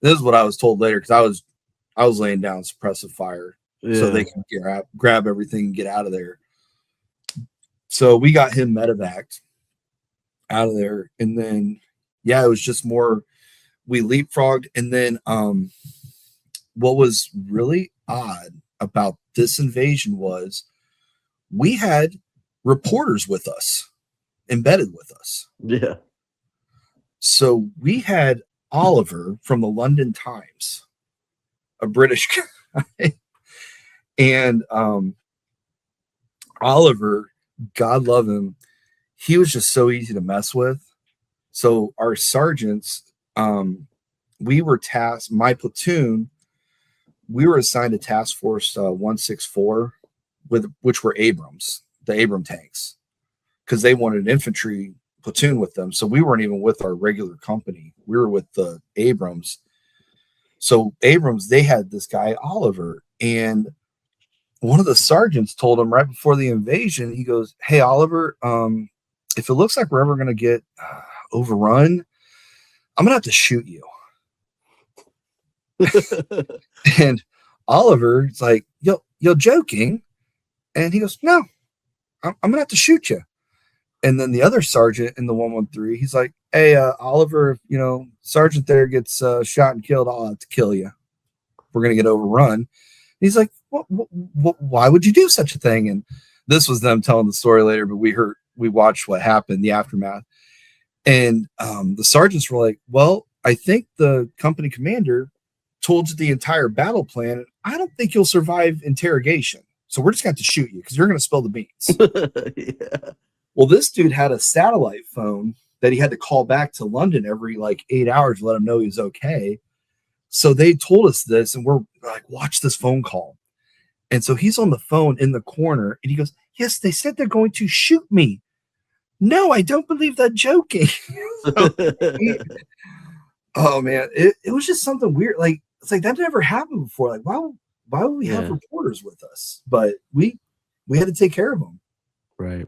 This is what I was told later, because I was laying down suppressive fire so they can grab everything and get out of there. So we got him medevaced out of there. And then, it was just more, we leapfrogged. And then what was really odd about this invasion was we had reporters with us, embedded with us. Yeah. So we had Oliver from the London Times, a British guy. And Oliver, God love him, he was just so easy to mess with. So our sergeants, we were tasked, my platoon, we were assigned to Task Force 164, which were Abrams, the Abram tanks, because they wanted an infantry platoon with them. So we weren't even with our regular company. We were with the Abrams. So Abrams, they had this guy, Oliver, and one of the sergeants told him right before the invasion, he goes, "Hey, Oliver, if it looks like we're ever going to get overrun, I'm going to have to shoot you." And Oliver's like, you're joking. And he goes, "No, I'm going to have to shoot you." And then the other sergeant in the 113, he's like, "Hey, Oliver, if, sergeant there gets shot and killed, I'll have to kill you. We're going to get overrun." And he's like, why would you do such a thing? And this was them telling the story later, but we watched what happened, the aftermath. And the sergeants were like, "Well, I think the company commander told you the entire battle plan. And I don't think you'll survive interrogation. So we're just going to have to shoot you because you're going to spill the beans." Yeah. Well, this dude had a satellite phone that he had to call back to London every 8 hours to let him know he was okay. So they told us this, and we're like, "Watch this phone call." And so he's on the phone in the corner, and he goes, "Yes, they said they're going to shoot me. No, I don't believe that joking." Oh man, it was just something weird. It's like that never happened before. Like, why would we have reporters with us? But we had to take care of them. Right.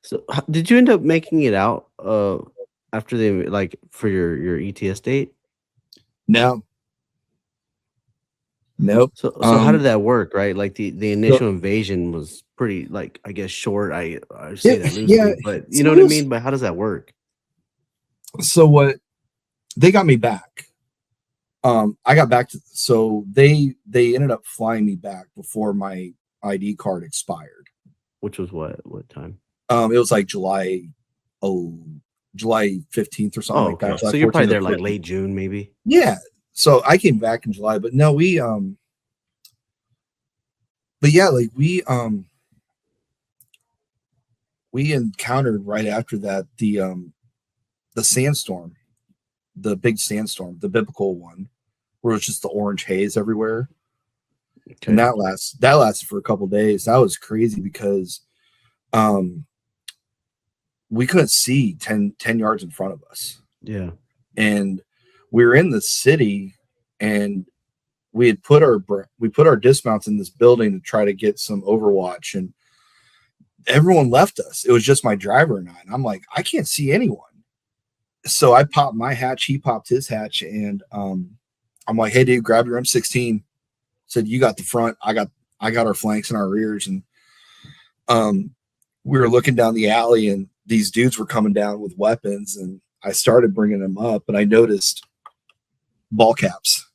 So did you end up making it out after for your ETS date? No. Nope. So how did that work, right? Like the initial invasion was pretty, I guess, short. I say that loosely, but you know what I mean? But how does that work? So what, they got me back. I got back so they ended up flying me back before my ID card expired. Which was what time? It was like July 15th or something like that. So you're probably there late June, maybe. Yeah. So I came back in July, but no, we encountered right after that the sandstorm, the big sandstorm, the biblical one, where it was just the orange haze everywhere. Okay. And that lasted for a couple of days. That was crazy because we couldn't see 10 yards in front of us. Yeah. And we were in the city, and we had put our dismounts in this building to try to get some overwatch, and everyone left us. It was just my driver and I. And I'm like, I can't see anyone. So I popped my hatch, he popped his hatch, and I'm like, "Hey dude, grab your M16." Said, "You got the front, I got our flanks and our rears." And we were looking down the alley, and these dudes were coming down with weapons, and I started bringing them up, and I noticed ball caps.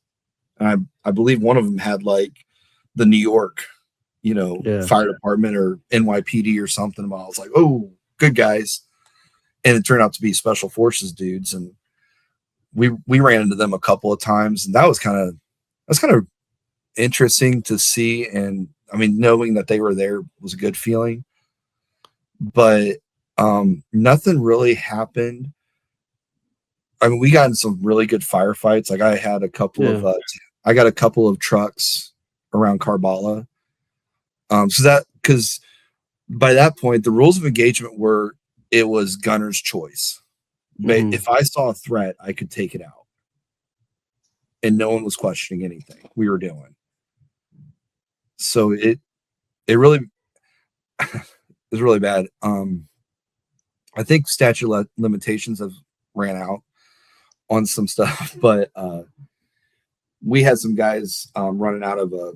And I believe one of them had the New York, fire department or NYPD or something. And I was like, "Oh, good guys." And it turned out to be special forces dudes. And we ran into them a couple of times, and that was kind of interesting to see. And I mean, knowing that they were there was a good feeling, but nothing really happened. I mean, we got in some really good firefights. Like I had a couple of trucks around Karbala. Because by that point, the rules of engagement were, it was gunner's choice. But if I saw a threat, I could take it out. And no one was questioning anything we were doing. So it really is really bad. I think statute of limitations have ran out on some stuff, but we had some guys running out of a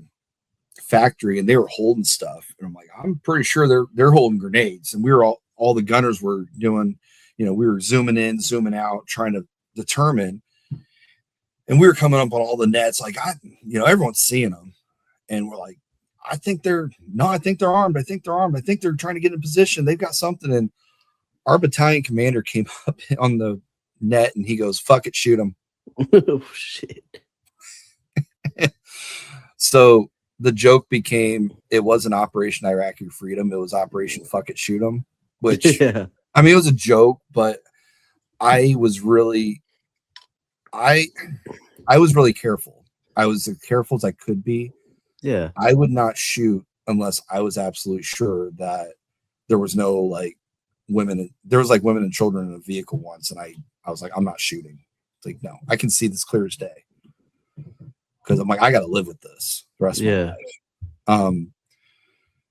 factory, and they were holding stuff, and I'm like, I'm pretty sure they're holding grenades. And we were all the gunners were doing, we were zooming in, zooming out, trying to determine, and we were coming up on all the nets, everyone's seeing them, and we're like, I think they're armed. I think they're trying to get in position. They've got something. And our battalion commander came up on the net, and he goes, "Fuck it, shoot them." Oh shit. So the joke became, it wasn't Operation Iraqi Freedom, it was Operation Fuck It, Shoot 'em, which I mean, it was a joke, but I was really I was really careful. I was as careful as I could be. Yeah. I would not shoot unless I was absolutely sure that there was no like women. There was like women and children in a vehicle once, and I was like, I'm not shooting. It's like, no, I can see this clear as day because I'm like, I got to live with this the rest of my life.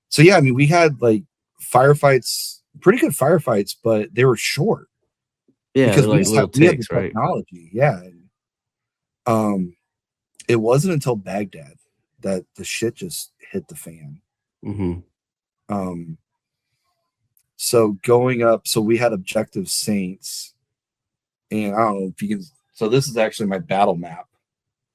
So yeah, I mean, we had like firefights, pretty good firefights, but they were short. Yeah, because like little we had the ticks, right? technology. Yeah. And, it wasn't until Baghdad that the shit just hit the fan. Mm-hmm. So going up, so we had Objective Saints, and I don't know if you can. So this is actually my battle map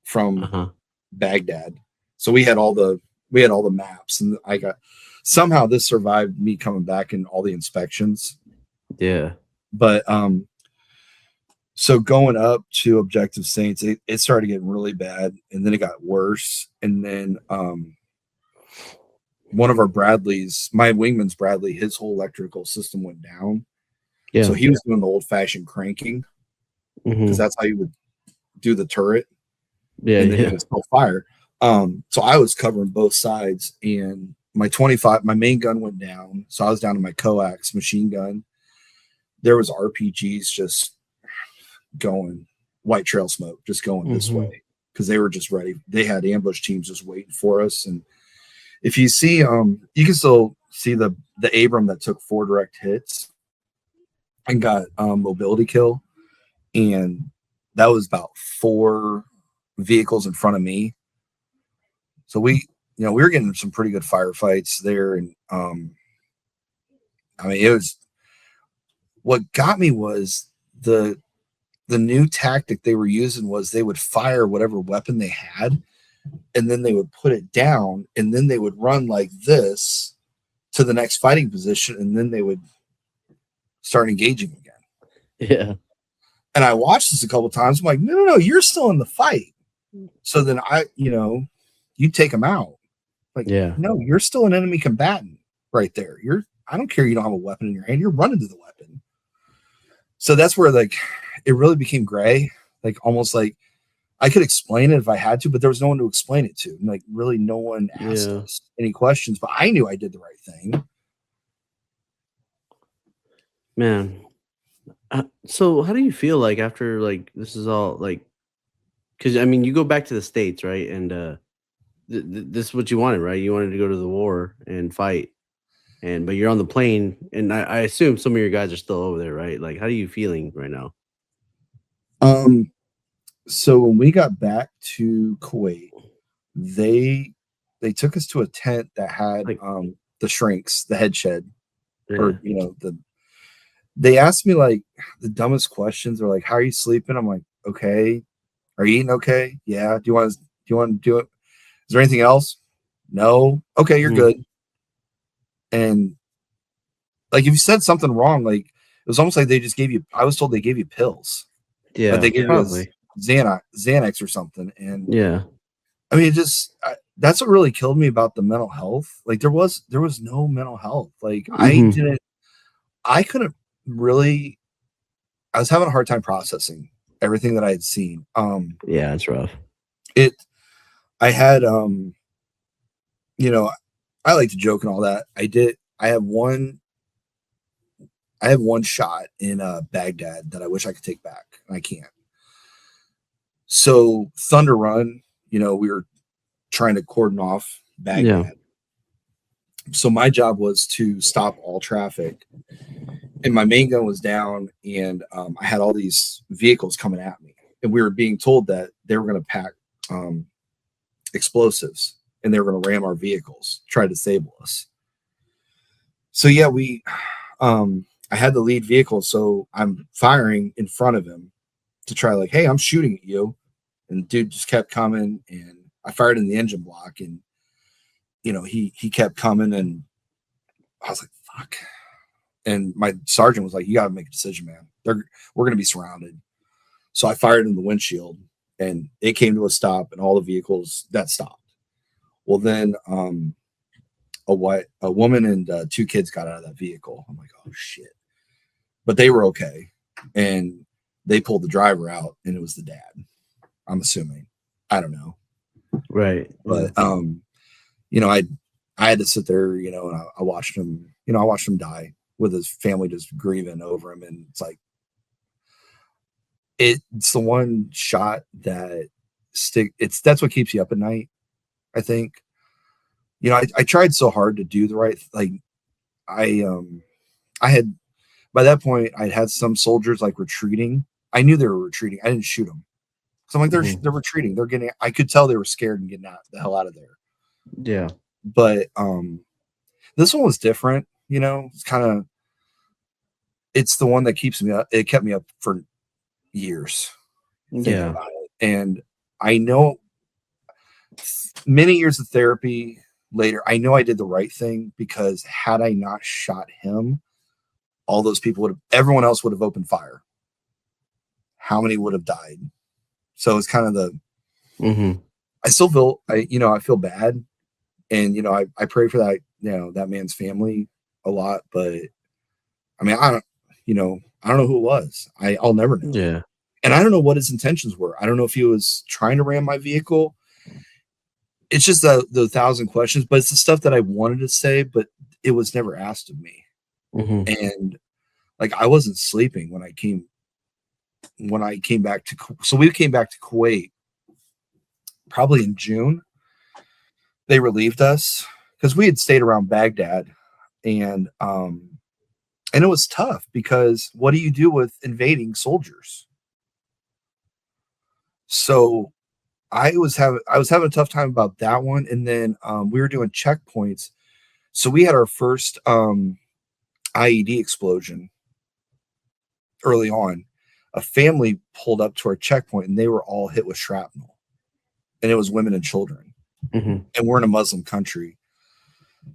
from Baghdad. So we had all the maps, and I got somehow this survived me coming back in all the inspections. Yeah. But so going up to Objective Saints, it started getting really bad, and then it got worse. And then one of our Bradleys, my wingman's Bradley, his whole electrical system went down. Yeah. So he was doing the old-fashioned cranking because that's how you would do the turret. Yeah, and then yeah. it would still fire. So I was covering both sides, and my 25, my main gun went down. So I was down to my coax machine gun. There was RPGs just going white trail smoke, just going this way because they were just ready. They had ambush teams just waiting for us. And if you see, you can still see the Abram that took 4 direct hits and got mobility kill, and that was about 4 vehicles in front of me. So we were getting some pretty good firefights there, and I mean, it was what got me was the new tactic they were using was they would fire whatever weapon they had, and then they would put it down, and then they would run like this to the next fighting position, and then they would start engaging again. Yeah. And I watched this a couple times. I'm like, no, you're still in the fight. So then you take them out. Like, no, you're still an enemy combatant right there. I don't care you don't have a weapon in your hand. You're running to the weapon. So that's where like it really became gray. Like almost like I could explain it if I had to, but there was no one to explain it to. And like really no one asked us any questions, but I knew I did the right thing. Man. So how do you feel like after like this is all like, because I mean you go back to the States, right? And this is what you wanted, right? You wanted to go to the war and fight, but you're on the plane, and I assume some of your guys are still over there, right? Like, how are you feeling right now? So when we got back to Kuwait, they took us to a tent that had Like, the shrinks, the head shed, or they asked me like the dumbest questions. They're like, "How are you sleeping?" I'm like, "Okay." "Are you eating okay?" "Yeah." Do you want to do it? Is there anything else? No. Okay, you're good. And like if you said something wrong, like it was almost like they just gave you. I was told they gave you pills. Yeah, but they gave probably. you Xanax or something. And yeah, I mean, that's what really killed me about the mental health. Like there was no mental health. Like I couldn't really. I was having a hard time processing everything that I had seen. Yeah, it's rough. I had I like to joke and all that. I have one shot in Baghdad that I wish I could take back, and I can't. So Thunder Run, we were trying to cordon off Baghdad. So my job was to stop all traffic, and my main gun was down, and I had all these vehicles coming at me, and we were being told that they were going to pack explosives, and they were going to ram our vehicles, try to disable us. So yeah, I had the lead vehicle, so I'm firing in front of him to try like, hey, I'm shooting at you, and the dude just kept coming, and I fired in the engine block, and he kept coming, and I was like, fuck. And my sergeant was like, you got to make a decision, man. We're going to be surrounded. So I fired in the windshield, and it came to a stop, and all the vehicles that stopped. Well, then a woman and 2 kids got out of that vehicle. I'm like, oh shit. But they were okay. And they pulled the driver out and it was the dad. I'm assuming. I don't know. Right. But you know, I had to sit there, you know, and I watched him, you know, I watched him die with his family just grieving over him. And it's like, it's the one shot that that's what keeps you up at night, I think. You know, I tried so hard to do the right, like I had, by that point, I'd had some soldiers like retreating. I knew they were retreating. I didn't shoot them. So I'm like, they're retreating. They're getting, I could tell they were scared and getting the hell out of there. Yeah. But this one was different, you know. It's the one that keeps me up. It kept me up for years thinking about it. And I know many years of therapy later, I know I did the right thing, because had I not shot him, all those people everyone else would have opened fire. How many would have died? So it's kind of I still feel, I feel bad. And, you know, I pray for that, you know, that man's family a lot, but I mean, I don't know who it was. I'll never know. Yeah. And I don't know what his intentions were. I don't know if he was trying to ram my vehicle. It's just the thousand questions, but it's the stuff that I wanted to say, but it was never asked of me. And like, I wasn't sleeping when I came back so we came back to Kuwait probably in June. They relieved us because we had stayed around Baghdad, and it was tough, because what do you do with invading soldiers? So I was having a tough time about that one. And then we were doing checkpoints. So we had our first IED explosion early on. A family pulled up to our checkpoint and they were all hit with shrapnel, and it was women and children. And we're in a Muslim country.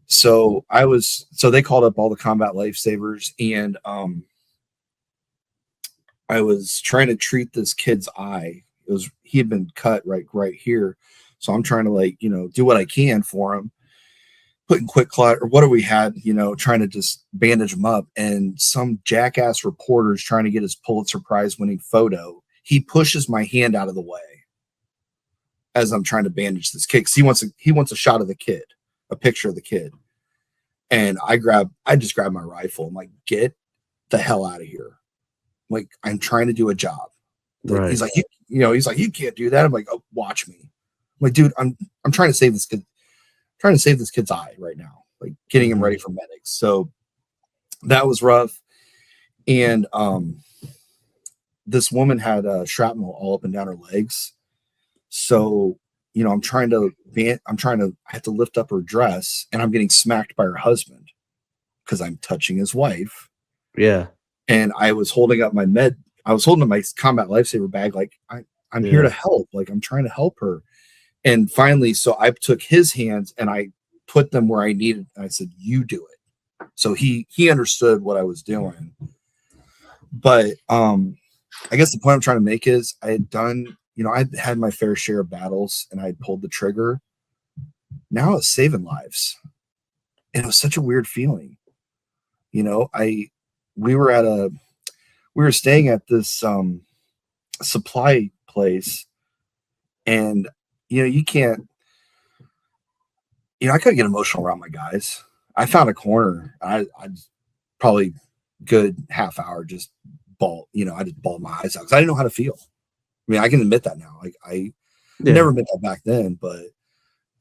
So they called up all the combat lifesavers, and I was trying to treat this kid's eye. He had been cut right here. So I'm trying to, like, you know, do what I can for him, putting quick clot or whatever we had, you know, trying to just bandage him up. And some jackass reporter is trying to get his Pulitzer Prize winning photo. He pushes my hand out of the way as I'm trying to bandage this kid, because he wants a shot of the kid, a picture of the kid. And I just grabbed my rifle. I'm like, get the hell out of here. Like, I'm trying to do a job. Right. He's like, he's like, you can't do that. I'm like, oh, watch me. I'm like, dude, I'm trying to save this kid. I'm trying to save this kid's eye right now. Like, getting him ready for medics. So that was rough. And this woman had shrapnel all up and down her legs. So, you know, I have to lift up her dress, and I'm getting smacked by her husband because I'm touching his wife. Yeah. And I was holding up my combat lifesaver bag. Like, I'm here to help. Like, I'm trying to help her. And finally, so I took his hands and I put them where I needed. And I said, you do it. So he understood what I was doing. But I guess the point I'm trying to make is I had my fair share of battles, and I had pulled the trigger. Now it's saving lives. And it was such a weird feeling. You know, we were staying at this supply place, and you can't, I couldn't get emotional around my guys. I found a corner. I probably good half hour just I just bawled my eyes out because I didn't know how to feel. I mean, I can admit that now. Like, I never admit that back then, but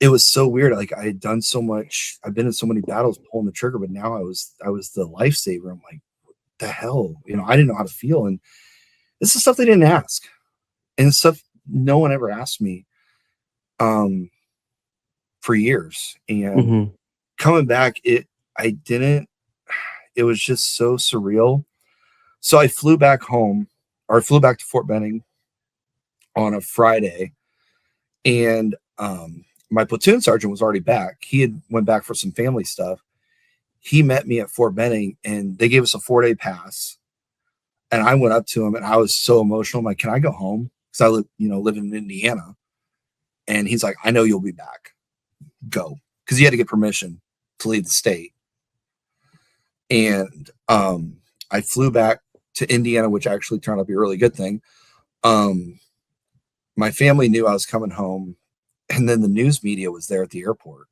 it was so weird. Like, I had done so much. I've been in so many battles pulling the trigger, but now I was the lifesaver. I'm like, what the hell? I didn't know how to feel. And this is stuff they didn't ask. And stuff no one ever asked me for years. And coming back, it was just so surreal. So I flew back to Fort Benning on a Friday, and my platoon sergeant was already back. He had went back for some family stuff. He met me at Fort Benning, and they gave us a 4-day pass. And I went up to him, and I was so emotional. I'm like, can I go home? Because I live in Indiana. And he's like, I know you'll be back. Go. Because he had to get permission to leave the state. And I flew back to Indiana, which actually turned out to be a really good thing. My family knew I was coming home, and then the news media was there at the airport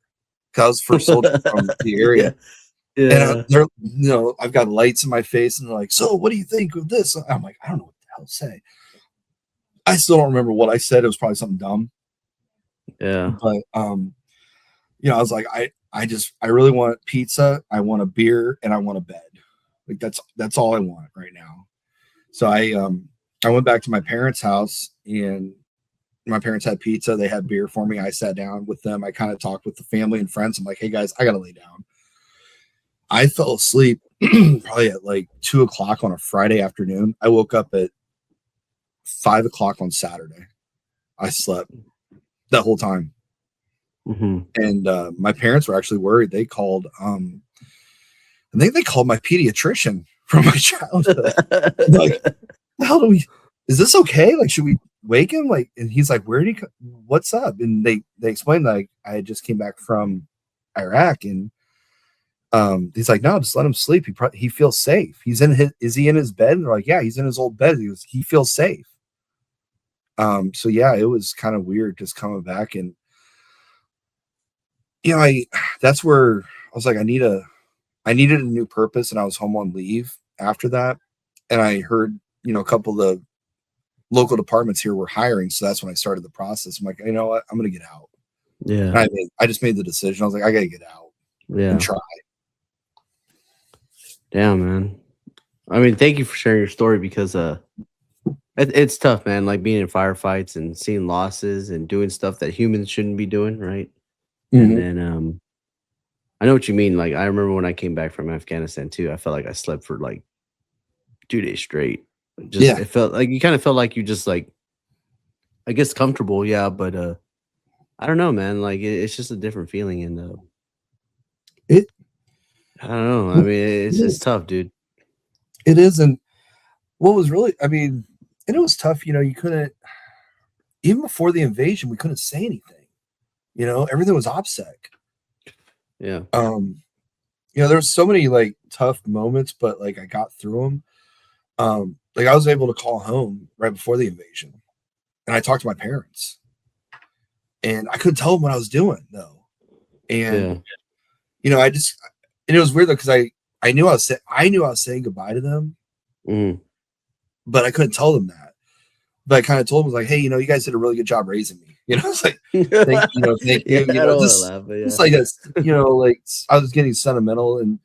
because I was the first soldier from the area. Yeah. And they're, I've got lights in my face, and they're like, "So, what do you think of this?" I'm like, "I don't know what the hell to say." I still don't remember what I said. It was probably something dumb. Yeah. But I was like, I really want pizza, I want a beer, and I want a bed. Like that's all I want right now. So I went back to my parents' house, and my parents had pizza, they had beer for me. I sat down with them. I kind of talked with the family and friends. I'm like, "Hey guys, I gotta lay down." I fell asleep probably at like 2 o'clock on a Friday afternoon. I woke up at 5 o'clock on Saturday. I slept that whole time. Mm-hmm. And my parents were actually worried. They called, I think they called my pediatrician from my childhood. Like, the hell is this okay? Like, should we wake him? Like, and he's like, what's up? And they explained that I just came back from Iraq, and he's like, "No, just let him sleep. He feels safe. Is he in his bed?" And they're like, "Yeah, he's in his old bed." He feels safe. So yeah, it was kind of weird just coming back, and that's where I was like, I needed a new purpose, and I was home on leave after that, and I heard, a couple of the local departments here were hiring, so that's when I started the process. I'm like, you know what, I'm gonna get out. Yeah. And I just made the decision. I was like, I gotta get out and try. Damn, man. I mean, thank you for sharing your story, because it's tough, man. Like being in firefights and seeing losses and doing stuff that humans shouldn't be doing, right? And then I know what you mean. Like I remember when I came back from Afghanistan too, I felt like I slept for like 2 days straight. It felt like you kind of felt like you just like, I guess, comfortable, yeah, but I don't know, man. Like it's just a different feeling, and I don't know. I mean, it's tough, dude. It is, and what was really, I mean, and it was tough. You couldn't, even before the invasion, we couldn't say anything. Everything was OPSEC. Yeah. There was so many like tough moments, but like I got through them. Like I was able to call home right before the invasion, and I talked to my parents, and I couldn't tell them what I was doing though. And and it was weird though, because I knew I was saying goodbye to them, but I couldn't tell them that. But I kind of told them, like, "Hey, you guys did a really good job raising me." It's like, thank you. It's like this, like I was getting sentimental,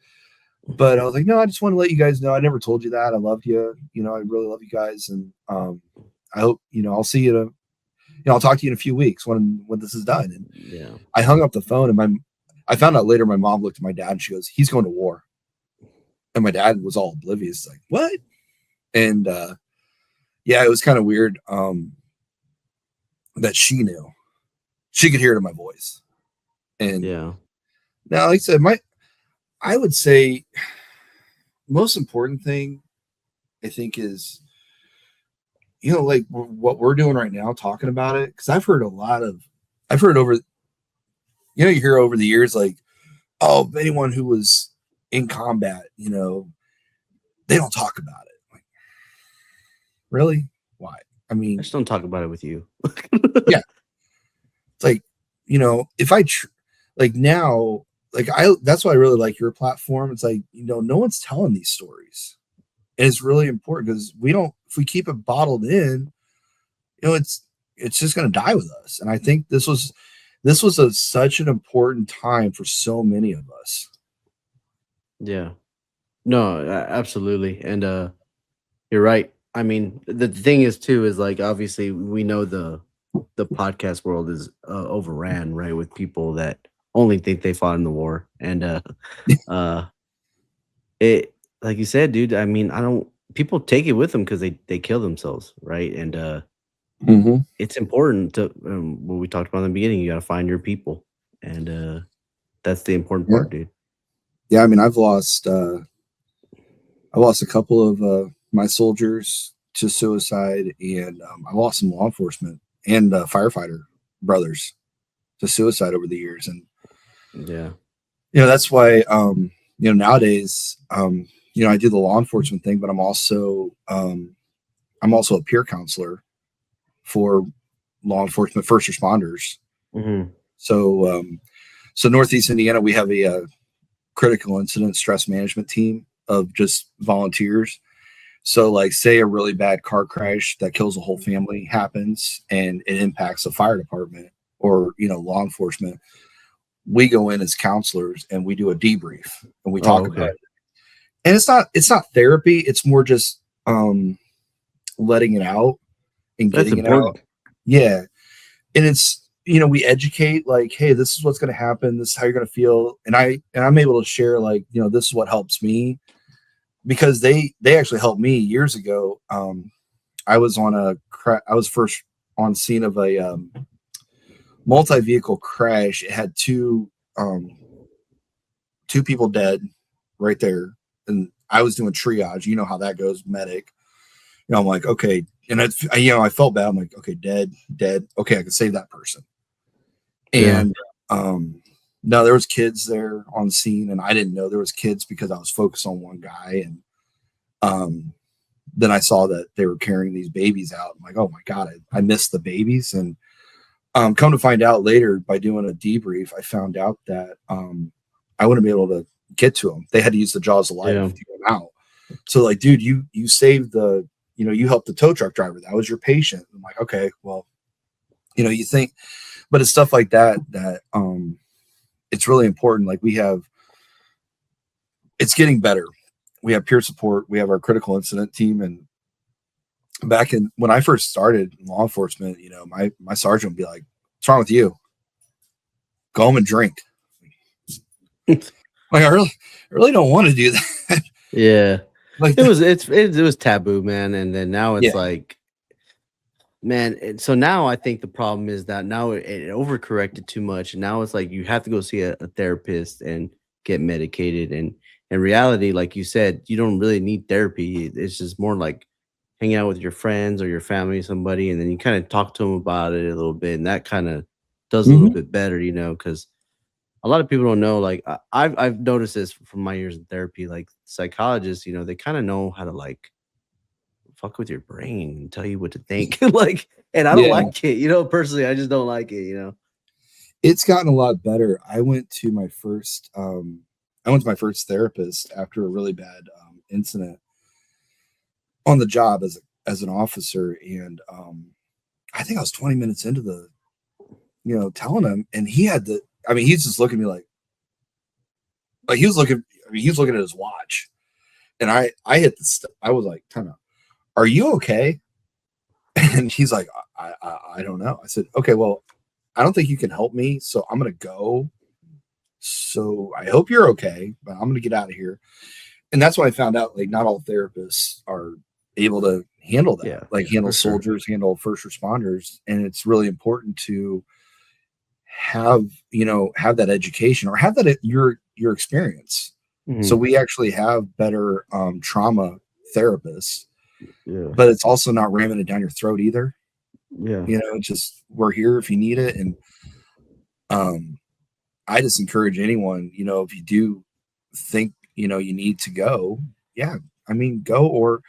but I was like, "No, I just want to let you guys know I never told you that. I loved you. I really love you guys, and I hope I'll see you. I'll talk to you in a few weeks when this is done." And I hung up the phone, and I found out later my mom looked at my dad and she goes, "He's going to war." And my dad was all oblivious, like, "What?" And it was kind of weird that she knew. She could hear it in my voice. And now, like I said, I would say most important thing I think is, like what we're doing right now, talking about it, because I've heard over, you hear over the years, like, oh, anyone who was in combat, they don't talk about it. Like, really? Why? I mean, I just don't talk about it with you. Yeah. It's like, if I like now, like that's why I really like your platform. It's like, no one's telling these stories. And it's really important, because if we keep it bottled in, it's just going to die with us. And I think this was such an important time for so many of us. Yeah. No, absolutely. And you're right. I mean, the thing is too, is like, obviously we know the podcast world is overran, right, with people that only think they fought in the war. And it, like you said, dude, I mean, people take it with them because they kill themselves, right? And it's important to, what we talked about in the beginning, you got to find your people, and that's the important part, dude. Yeah, I mean, I've lost a couple of my soldiers to suicide, and I lost some law enforcement and firefighter brothers to suicide over the years. And that's why nowadays you know, I do the law enforcement thing, but I'm also a peer counselor for law enforcement first responders. Mm-hmm. So, so Northeast Indiana, we have a critical incident stress management team of just volunteers. So, like, say a really bad car crash that kills a whole family happens, and it impacts the fire department or, you know, law enforcement. We go in as counselors and we do a debrief and we talk about it. And it's not therapy. It's more just letting it out and That's getting it important. out. Yeah. And it's, you know, we educate like, hey, this is what's going to happen. This is how you're going to feel. And I'm able to share like, you know, this is what helps me, because they actually helped me years ago. I was I was first on scene of a multi-vehicle crash. It had two people dead right there. And I was doing triage. You know how that goes, medic. You know, I'm like, okay. And I felt bad. I'm like, okay, dead. Okay, I could save that person. And no, there was kids there on scene, and I didn't know there was kids because I was focused on one guy. And then I saw that they were carrying these babies out. I'm like, oh my God, I missed the babies. And come to find out later by doing a debrief, I found out that I wouldn't be able to get to them. They had to use the jaws of life to get them out. So like, dude, you saved you helped the tow truck driver. That was your patient. I'm like, okay, well, you know, you think, but it's stuff like that it's really important. Like it's getting better. We have peer support. We have our critical incident team. And back when I first started in law enforcement, you know, my sergeant would be like, what's wrong with you? Go home and drink. Like, I really don't want to do that. Yeah. Like it was taboo, man. And then now it's like, man. So now I think the problem is that now it overcorrected too much. And now it's like, you have to go see a therapist and get medicated. And in reality, like you said, you don't really need therapy. It's just more like hanging out with your friends or your family, somebody, and then you kind of talk to them about it a little bit. And that kind of does a little bit better, you know, because a lot of people don't know. Like I've noticed this from my years in therapy. Like psychologists, you know, they kind of know how to like fuck with your brain and tell you what to think. Like, and I don't like it, you know. Personally, I just don't like it, you know. It's gotten a lot better. I went to my first therapist after a really bad incident on the job as an officer, and I think I was 20 minutes into the, you know, telling him, and he had the. I mean, he's just looking at me like he was looking. I mean, he was looking at his watch, and I hit the. I was like, "Time out. Are you okay?" And he's like, I don't know. I said, okay, well, I don't think you can help me, so I'm gonna go. So I hope you're okay, but I'm gonna get out of here. And that's when I found out like not all therapists are able to handle that, like handle soldiers, handle first responders, and it's really important to have that education or have that at your experience. So we actually have better trauma therapists, but it's also not ramming it down your throat either. You know, it's just, we're here if you need it. And I just encourage anyone, you know, if you do think, you know, you need to go, I mean, go, or,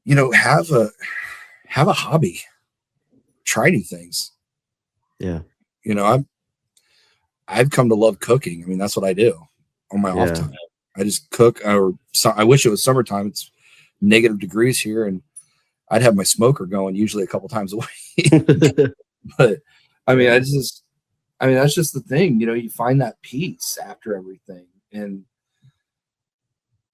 you know, have a hobby, try new things. You know, I've come to love cooking. I mean, that's what I do on my off time. I just cook. I wish it was summertime. It's negative degrees here, and I'd have my smoker going usually a couple times a week. But I mean, that's just the thing. You know, you find that peace after everything, and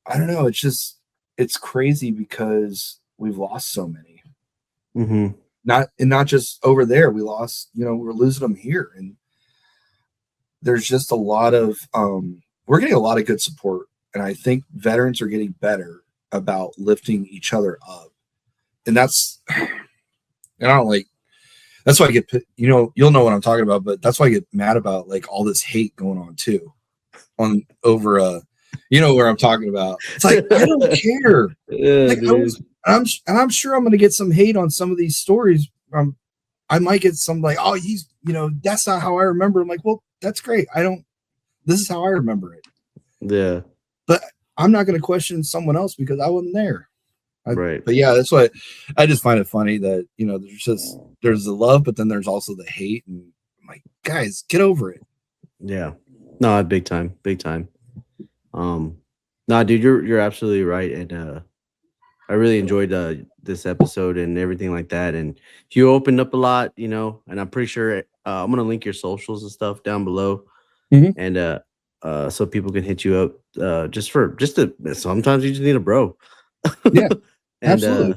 I don't know. It's crazy because we've lost so many. Not just over there. We lost. You know, we're losing them here, and there's just a lot of we're getting a lot of good support, and I think veterans are getting better about lifting each other up. And that's, and I don't like, that's why I get, you know, you'll know what I'm talking about, but that's why I get mad about like all this hate going on too, over you know where I'm talking about. It's like, I don't care. Like, I'm sure I'm going to get some hate on some of these stories. I might get some like, oh, you know, that's not how I remember. I'm like, well, that's great. This is how I remember it. Yeah. But I'm not going to question someone else because I wasn't there. Right. But yeah, that's why I just find it funny that, there's the love, but then there's also the hate. And I'm like, guys, get over it. Yeah. No, big time. Big time. Nah, dude, you're absolutely right. And I really enjoyed this episode and everything like that. And you opened up a lot, and I'm pretty sure I'm gonna link your socials and stuff down below. Mhm. And so people can hit you up sometimes you just need a bro. Yeah, And absolutely.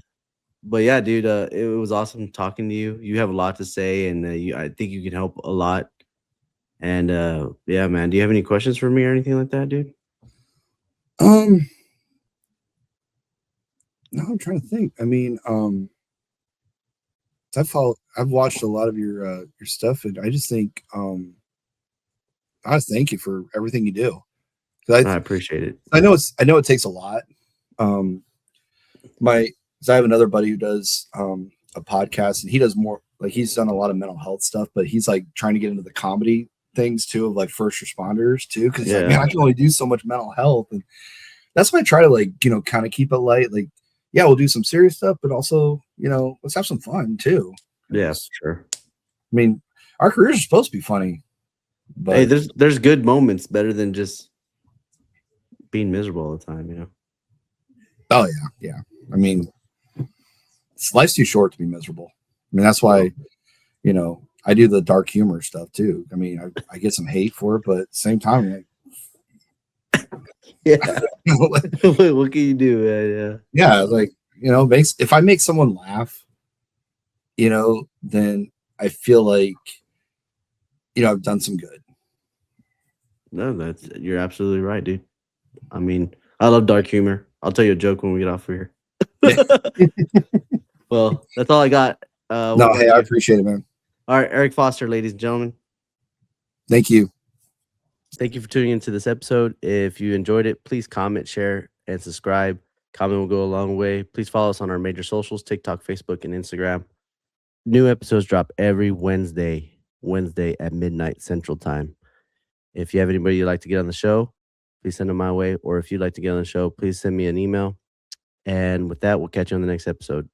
but yeah, dude, it was awesome talking to you. You have a lot to say, and I think you can help a lot. And yeah, man, do you have any questions for me or anything like that, dude? No, I'm trying to think. I mean, I've watched a lot of your stuff, and I just think I just thank you for everything you do. 'Cause I appreciate it. I know it takes a lot. Um, my 'Cause I have another buddy who does a podcast, and he does more, like, he's done a lot of mental health stuff, but he's like trying to get into the comedy things too, of like first responders too, because he's like, man, Yeah. I can only do so much mental health. And that's why I try to, like, kind of keep it light. Like, yeah, we'll do some serious stuff, but also, let's have some fun too. Yeah, 'Cause, sure. I mean, our careers are supposed to be funny, Hey, but there's good moments better than just being miserable all the time. oh yeah, yeah. I mean, life's too short to be miserable. I mean, that's why, I do the dark humor stuff too. I mean, I get some hate for it, but at the same time, I'm Yeah. like, What can you do, man? yeah, like, if I make someone laugh, then I feel like, I've done some good. No, you're absolutely right, dude. I mean, I love dark humor. I'll tell you a joke when we get off of here. Well, that's all I got. What No, about hey, I you? appreciate it, man. All right, Eric Foster, ladies and gentlemen. Thank you. Thank you for tuning into this episode. If you enjoyed it, please comment, share, and subscribe. Comment will go a long way. Please follow us on our major socials: TikTok, Facebook, and Instagram. New episodes drop every Wednesday at midnight Central Time. If you have anybody you'd like to get on the show, please send them my way. Or if you'd like to get on the show, please send me an email. And with that, we'll catch you on the next episode.